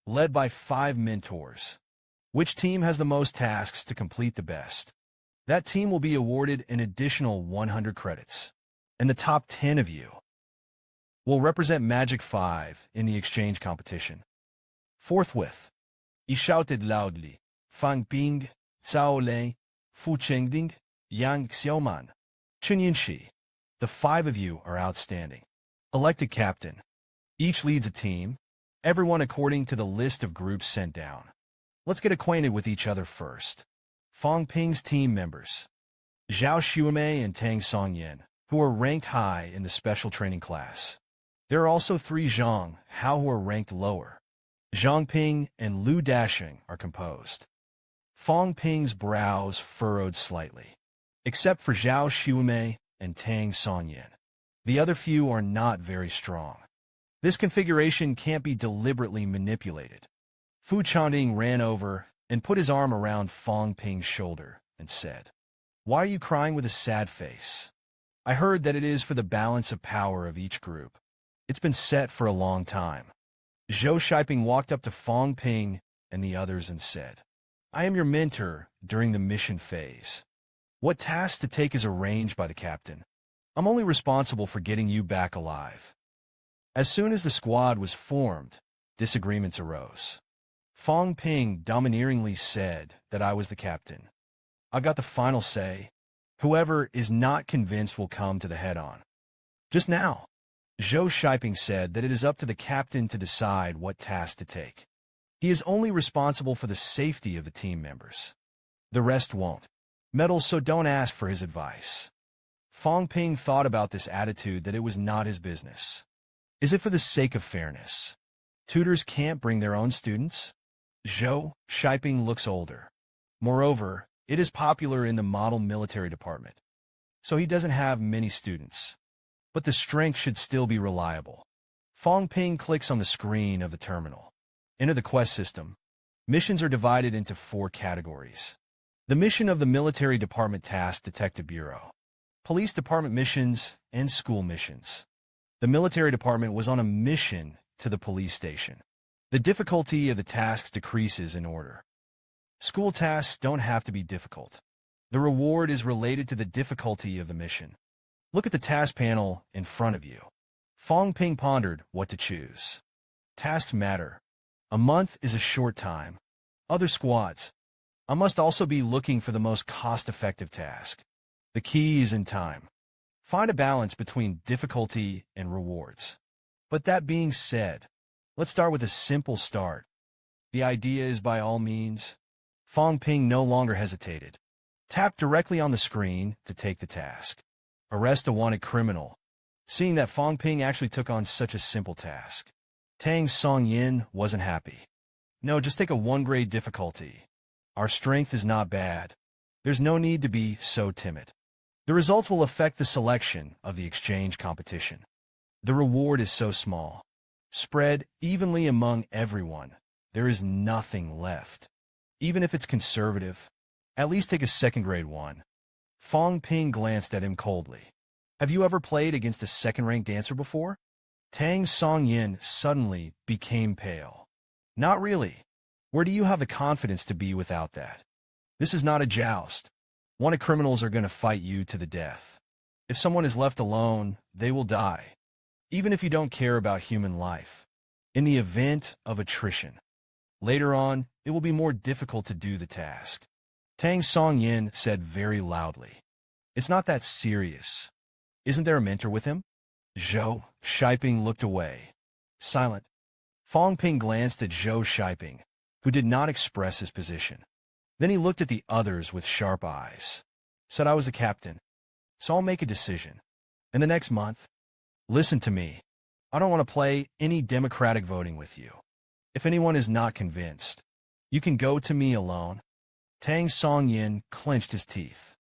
led by 5 mentors. Which team has the most tasks to complete the best? That team will be awarded an additional 100 credits. And the top 10 of you will represent Magic 5 in the exchange competition. Forthwith, he shouted loudly, Fang Ping, Cao Lei, Fu Chengding, Yang Xiaoman, Chen Yinshi. The 5 of you are outstanding. Elected captain. Each leads a team, everyone according to the list of groups sent down. Let's get acquainted with each other first. Fang Ping's team members. Zhao Xuemei and Tang Songyan, who are ranked high in the special training class. There are also 3 Zhang Hao who are ranked lower. Zhang Ping and Lu Dashing are composed. Fang Ping's brows furrowed slightly. Except for Zhao Xuemei and Tang Songyan. The other few are not very strong. This configuration can't be deliberately manipulated. Fu Chanding ran over and put his arm around Fang Ping's shoulder and said, Why are you crying with a sad face? I heard that it is for the balance of power of each group. It's been set for a long time. Zhou Shiping walked up to Fang Ping and the others and said, I am your mentor during the mission phase. What task to take is arranged by the captain. I'm only responsible for getting you back alive. As soon as the squad was formed, disagreements arose. Fang Ping domineeringly said that I was the captain. I got the final say. Whoever is not convinced will come to the head-on. Just now, Zhou Shiping said that it is up to the captain to decide what task to take. He is only responsible for the safety of the team members. The rest won't meddle, so don't ask for his advice. Fang Ping thought about this attitude that it was not his business. Is it for the sake of fairness? Tutors can't bring their own students? Zhou Shiping looks older. Moreover, it is popular in the model military department. So he doesn't have many students. But the strength should still be reliable. Fang Ping clicks on the screen of the terminal. Enter the quest system. Missions are divided into 4 categories. The mission of the Military Department Task Detective Bureau. Police Department missions and school missions. The Military Department was on a mission to the police station. The difficulty of the tasks decreases in order. School tasks don't have to be difficult. The reward is related to the difficulty of the mission. Look at the task panel in front of you. Fang Ping pondered what to choose. Tasks matter. A month is a short time. Other squads. I must also be looking for the most cost-effective task. The key is in time. Find a balance between difficulty and rewards. But that being said, let's start with a simple start. The idea is by all means. Fang Ping no longer hesitated. Tap directly on the screen to take the task. Arrest a wanted criminal. Seeing that Fang Ping actually took on such a simple task, Tang Songyin wasn't happy. No, just take a 1-grade difficulty. Our strength is not bad. There's no need to be so timid. The results will affect the selection of the exchange competition. The reward is so small. Spread evenly among everyone. There is nothing left. Even if it's conservative, at least take a 2nd-grade one. Fang Ping glanced at him coldly. Have you ever played against a 2nd-ranked dancer before? Tang Songyin suddenly became pale. Not really. Where do you have the confidence to be without that? This is not a joust. Wanted criminals are going to fight you to the death. If someone is left alone, they will die. Even if you don't care about human life. In the event of attrition. Later on, it will be more difficult to do the task. Tang Songyin said very loudly. It's not that serious. Isn't there a mentor with him? Zhou Shiping looked away, silent. Fang Ping glanced at Zhou Shiping, who did not express his position. Then he looked at the others with sharp eyes. Said I was the captain, so I'll make a decision. In the next month, listen to me. I don't want to play any democratic voting with you. If anyone is not convinced, you can go to me alone. Tang Songyin clenched his teeth,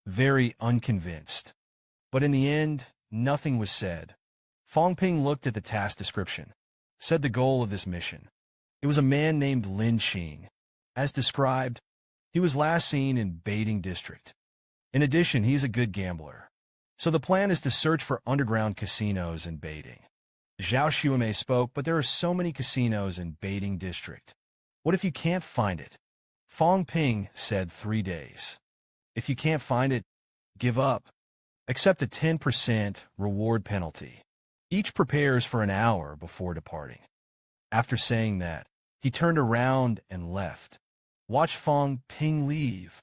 very unconvinced. But in the end, nothing was said. Fang Ping looked at the task description, said the goal of this mission. It was a man named Lin Qing. As described, he was last seen in Baiting District. In addition, he's a good gambler. So the plan is to search for underground casinos in Baiting. Zhao Xuemei spoke, but there are so many casinos in Baiting District. What if you can't find it? Fang Ping said 3 days. If you can't find it, give up. Accept a 10% reward penalty. Each prepares for an hour before departing. After saying that, he turned around and left. Watch Fang Ping leave.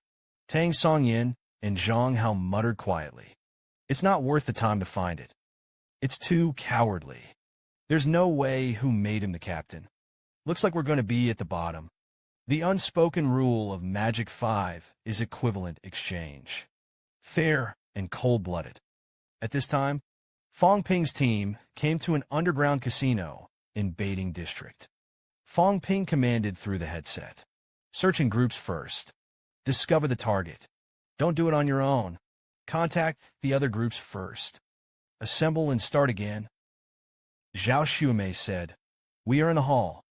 Tang Songyin and Zhang Hao muttered quietly. It's not worth the time to find it. It's too cowardly. There's no way who made him the captain. Looks like we're going to be at the bottom. The unspoken rule of Magic 5 is equivalent exchange. Fair and cold-blooded. At this time, Fang Ping's team came to an underground casino in Baiting District. Fang Ping commanded through the headset. Search in groups first. Discover the target. Don't do it on your own. Contact the other groups first. Assemble and start again. Zhao Xuemei said, We are in the hall.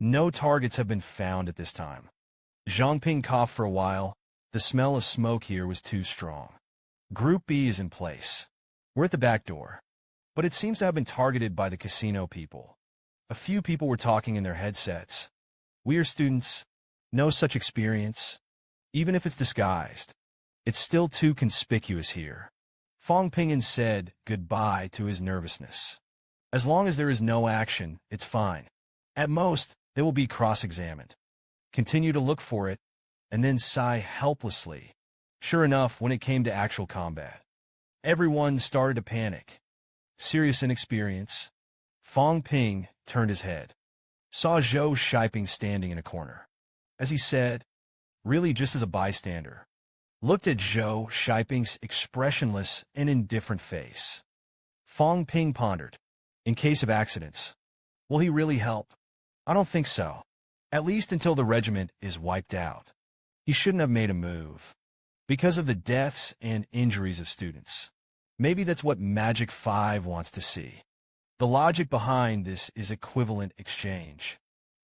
No targets have been found at this time. Zhang Ping coughed for a while. The smell of smoke here was too strong. Group B is in place. We're at the back door. But it seems to have been targeted by the casino people. A few people were talking in their headsets. We are students. No such experience. Even if it's disguised, it's still too conspicuous here. Fang Ping said goodbye to his nervousness. As long as there is no action, it's fine. At most, they will be cross-examined. Continue to look for it, and then sigh helplessly. Sure enough, when it came to actual combat, everyone started to panic. Serious inexperience. Fang Ping turned his head. Saw Zhou Shiping standing in a corner. As he said, really just as a bystander, looked at Zhou Shiping's expressionless and indifferent face. Fang Ping pondered. In case of accidents, will he really help? I don't think so. At least until the regiment is wiped out. He shouldn't have made a move. Because of the deaths and injuries of students. Maybe that's what Magic 5 wants to see. The logic behind this is equivalent exchange.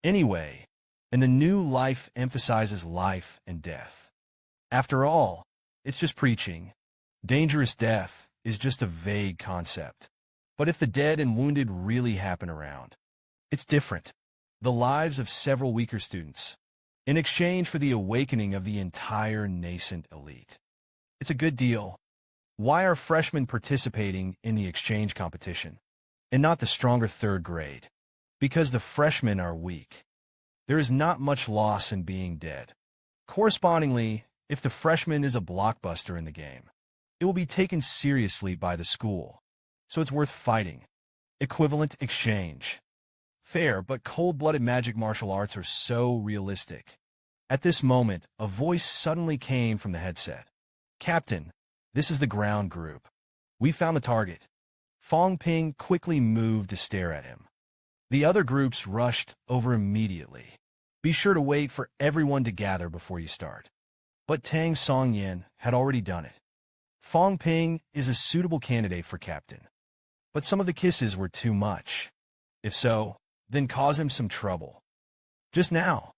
Anyway, and the new life emphasizes life and death. After all, it's just preaching. Dangerous death is just a vague concept. But if the dead and wounded really happen around, it's different. The lives of several weaker students, in exchange for the awakening of the entire nascent elite. It's a good deal. Why are freshmen participating in the exchange competition, and not the stronger third grade? Because the freshmen are weak. There is not much loss in being dead. Correspondingly, if the freshman is a blockbuster in the game, it will be taken seriously by the school. So it's worth fighting. Equivalent exchange. Fair, but cold-blooded magic martial arts are so realistic. At this moment, a voice suddenly came from the headset. Captain, this is the ground group. We found the target. Fang Ping quickly moved to stare at him. The other groups rushed over immediately. Be sure to wait for everyone to gather before you start. But Tang Songyin had already done it. Fang Ping is a suitable candidate for captain. But some of the kisses were too much. If so, then cause him some trouble. Just now,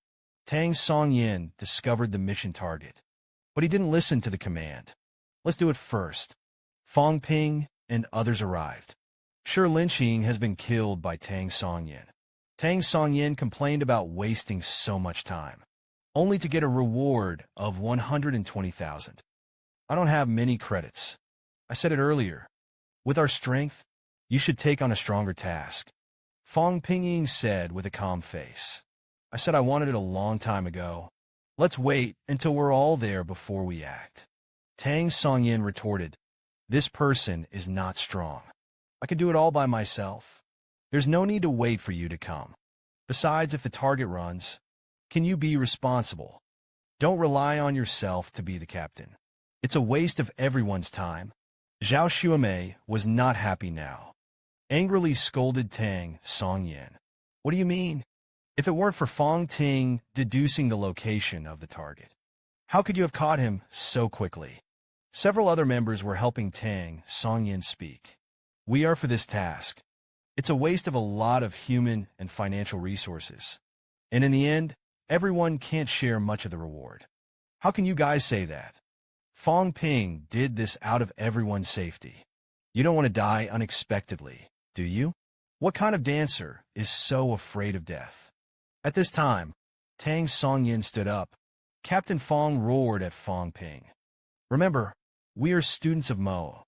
Tang Songyin discovered the mission target. But he didn't listen to the command. Let's do it first. Fang Ping and others arrived. Sure, Lin Qing has been killed by Tang Songyin. Tang Songyin complained about wasting so much time, only to get a reward of 120,000. I don't have many credits. I said it earlier. With our strength, you should take on a stronger task. Fang Ping said with a calm face. I said I wanted it a long time ago. Let's wait until we're all there before we act. Tang Songyin retorted, "This person is not strong. I can do it all by myself. There's no need to wait for you to come. Besides, if the target runs, can you be responsible? Don't rely on yourself to be the captain. It's a waste of everyone's time." Zhao Xuemei was not happy now. Angrily scolded Tang Songyin. "What do you mean? If it weren't for Fang Ting deducing the location of the target, how could you have caught him so quickly?" Several other members were helping Tang Songyin speak. "We are for this task. It's a waste of a lot of human and financial resources. And in the end, everyone can't share much of the reward. How can you guys say that? Fang Ping did this out of everyone's safety. You don't want to die unexpectedly, do you? What kind of dancer is so afraid of death?" At this time, Tang Songyin stood up. Captain Fang roared at Fang Ping. "Remember, we are students of Mo.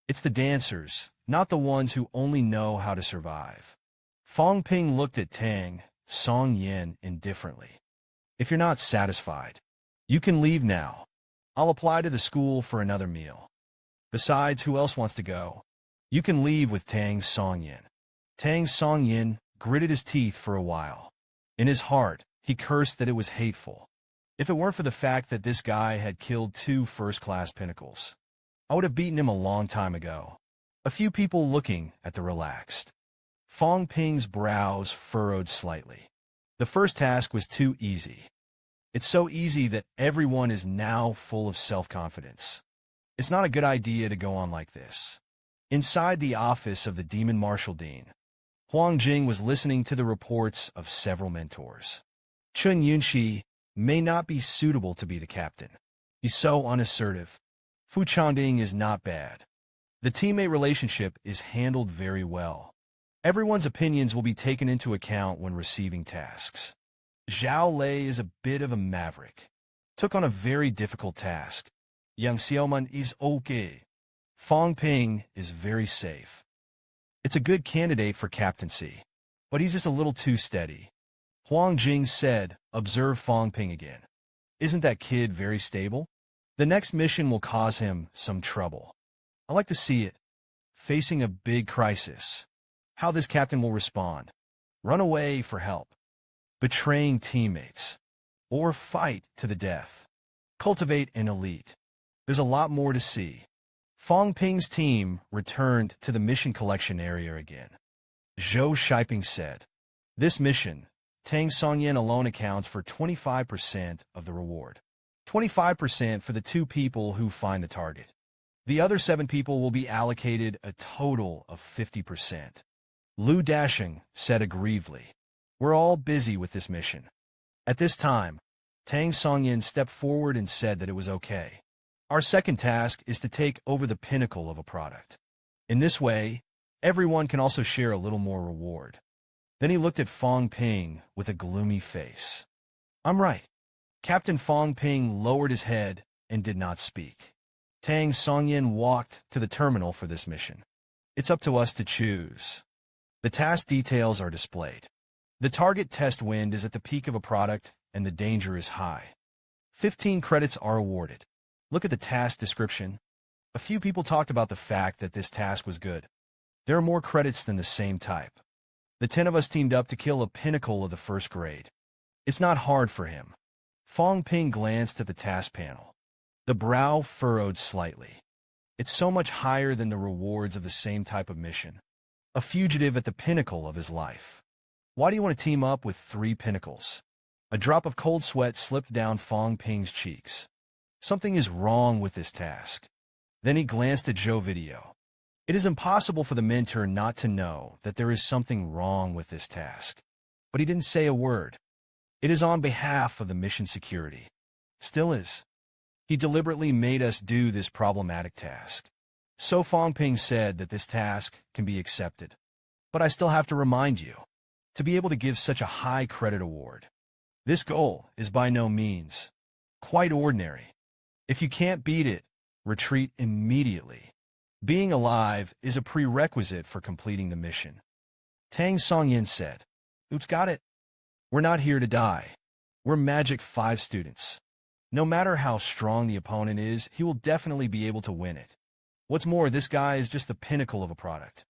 It's the dancers, not the ones who only know how to survive." Fang Ping looked at Tang Songyin indifferently. "If you're not satisfied, you can leave now. I'll apply to the school for another meal. Besides, who else wants to go? You can leave with Tang Songyin." Tang Songyin gritted his teeth for a while. In his heart, he cursed that it was hateful. If it weren't for the fact that this guy had killed 2 first-class pinnacles, I would have beaten him a long time ago. A few people looking at the relaxed. Fang Ping's brows furrowed slightly. The first task was too easy. It's so easy that everyone is now full of self-confidence. It's not a good idea to go on like this. Inside the office of the Demon Marshal Dean, Huang Jing was listening to the reports of several mentors. Chun Yunxi may not be suitable to be the captain. He's so unassertive. Fu Changding is not bad. The teammate relationship is handled very well. Everyone's opinions will be taken into account when receiving tasks. Zhao Lei is a bit of a maverick. Took on a very difficult task. Yang Xiaoman is okay. Fang Ping is very safe. It's a good candidate for captaincy, but he's just a little too steady. Huang Jing said, "Observe Fang Ping again. Isn't that kid very stable? The next mission will cause him some trouble. I like to see it. Facing a big crisis. How this captain will respond. Run away for help. Betraying teammates. Or fight to the death. Cultivate an elite. There's a lot more to see." Fang Ping's team returned to the mission collection area again. Zhou Shiping said, "This mission, Tang Songyin alone accounts for 25% of the reward. 25% for the 2 people who find the target. The other 7 people will be allocated a total of 50%. Lu Dashing said aggrievedly, "We're all busy with this mission." At this time, Tang Songyin stepped forward and said that it was okay. "Our second task is to take over the pinnacle of a product. In this way, everyone can also share a little more reward." Then he looked at Fang Ping with a gloomy face. "I'm right." Captain Fang Ping lowered his head and did not speak. Tang Songyin walked to the terminal for this mission. "It's up to us to choose." The task details are displayed. The target test wind is at the peak of a product and the danger is high. 15 credits are awarded. Look at the task description. A few people talked about the fact that this task was good. There are more credits than the same type. The 10 of us teamed up to kill a pinnacle of the first grade. It's not hard for him. Fang Ping glanced at the task panel. The brow furrowed slightly. It's so much higher than the rewards of the same type of mission. A fugitive at the pinnacle of his life. Why do you want to team up with 3 pinnacles? A drop of cold sweat slipped down Fang Ping's cheeks. Something is wrong with this task. Then he glanced at Zhou Video. It is impossible for the mentor not to know that there is something wrong with this task. But he didn't say a word. It is on behalf of the mission security. Still is. He deliberately made us do this problematic task. So Fang Ping said that this task can be accepted. But I still have to remind you, to be able to give such a high credit award. This goal is by no means quite ordinary. If you can't beat it, retreat immediately. Being alive is a prerequisite for completing the mission. Tang Songyin said, "Oops, got it. We're not here to die. We're Magic 5 students. No matter how strong the opponent is, he will definitely be able to win it. What's more, this guy is just the pinnacle of a product.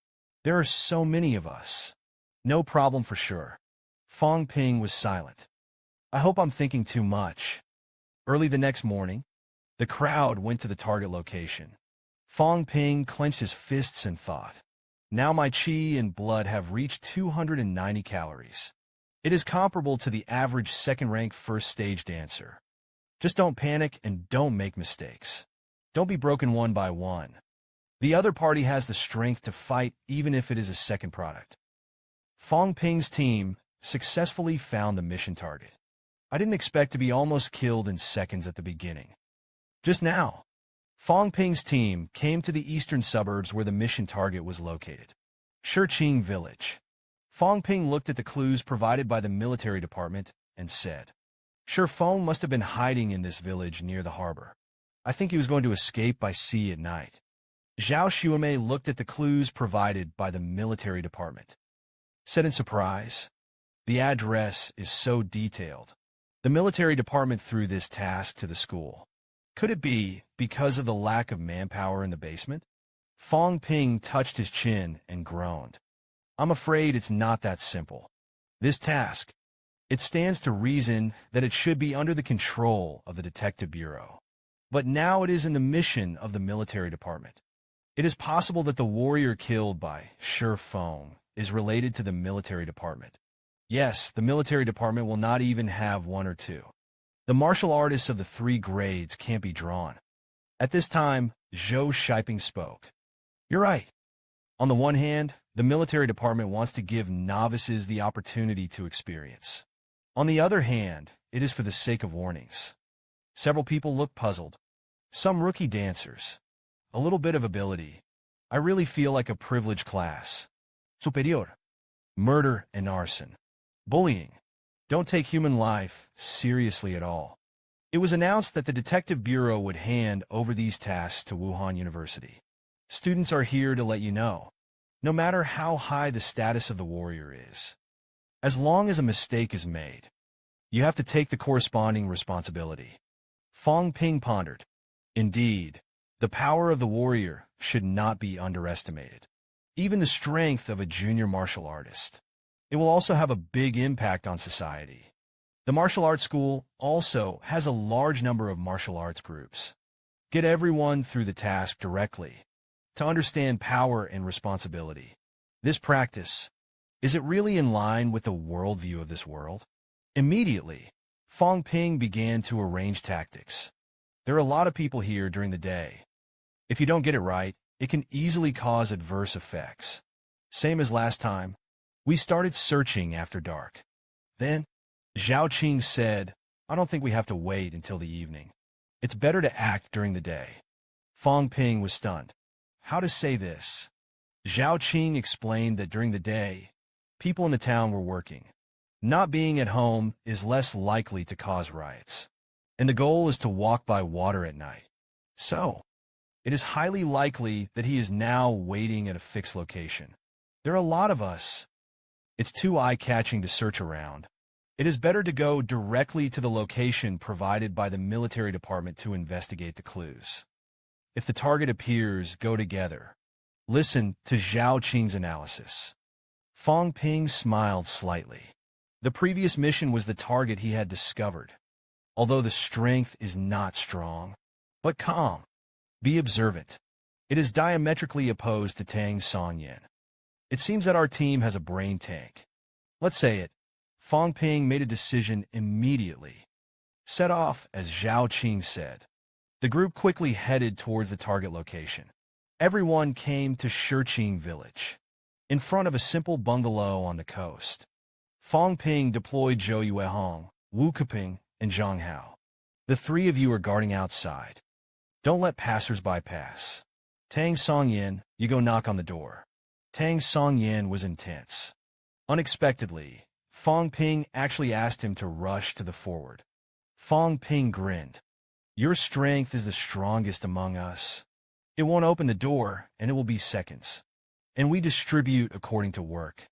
There are so many of us. No problem for sure. Fang Ping was silent. I hope I'm thinking too much. Early the next morning, the crowd went to the target location. Fang Ping clenched his fists and thought, now my chi and blood have reached 290 calories. It is comparable to the average second-rank first-stage dancer. Just don't panic and don't make mistakes. Don't be broken one by one. The other party has the strength to fight even if it is a second product. Fang Ping's team successfully found the mission target. I didn't expect to be almost killed in seconds at the beginning. Just now, Fang Ping's team came to the eastern suburbs where the mission target was located. Shiqing Village. Fang Ping looked at the clues provided by the military department and said, Feng must have been hiding in this village near the harbor. I think he was going to escape by sea at night. Zhao Xuemei looked at the clues provided by the military department. Said in surprise, the address is so detailed. The military department threw this task to the school. Could it be because of the lack of manpower in the basement? Fang Ping touched his chin and groaned. I'm afraid it's not that simple. This task, it stands to reason that it should be under the control of the Detective Bureau. But now it is in the mission of the military department. It is possible that the warrior killed by Feng is related to the military department. Yes, the military department will not even have one or two. The martial artists of the 3 grades can't be drawn. At this time, Zhou Shiping spoke. You're right. On the one hand, the military department wants to give novices the opportunity to experience. On the other hand, it is for the sake of warnings. Several people look puzzled. Some rookie dancers. A little bit of ability. I really feel like a privileged class. Superior. Murder and arson. Bullying. Don't take human life seriously at all. It was announced that the Detective Bureau would hand over these tasks to Wuhan University. Students are here to let you know, no matter how high the status of the warrior is, as long as a mistake is made, you have to take the corresponding responsibility. Fang Ping pondered. Indeed, the power of the warrior should not be underestimated. Even the strength of a junior martial artist. It will also have a big impact on society. The martial arts school also has a large number of martial arts groups. Get everyone through the task directly to understand power and responsibility. This practice, is it really in line with the worldview of this world? Immediately, Fang Ping began to arrange tactics. There are a lot of people here during the day. If you don't get it right, it can easily cause adverse effects. Same as last time, we started searching after dark. Then, Zhao Qing said, I don't think we have to wait until the evening. It's better to act during the day. Fang Ping was stunned. How to say this? Zhao Qing explained that during the day, people in the town were working. Not being at home is less likely to cause riots. And the goal is to walk by water at night. So, it is highly likely that he is now waiting at a fixed location. There are a lot of us. It's too eye-catching to search around. It is better to go directly to the location provided by the military department to investigate the clues. If the target appears, go together. Listen to Zhao Qing's analysis. Fang Ping smiled slightly. The previous mission was the target he had discovered. Although the strength is not strong, but calm. Be observant. It is diametrically opposed to Tang Songyan. It seems that our team has a brain tank. Let's say it. Fang Ping made a decision immediately. Set off, as Zhao Qing said. The group quickly headed towards the target location. Everyone came to Shiqing Village, in front of a simple bungalow on the coast. Fang Ping deployed Zhou Yuehong, Wu Keping, and Zhang Hao. The 3 of you are guarding outside. Don't let passers-by pass. Tang Songyan, you go knock on the door. Tang Songyan was intense. Unexpectedly, Fang Ping actually asked him to rush to the forward. Fang Ping grinned. Your strength is the strongest among us. It won't open the door, and it will be seconds. And we distribute according to work.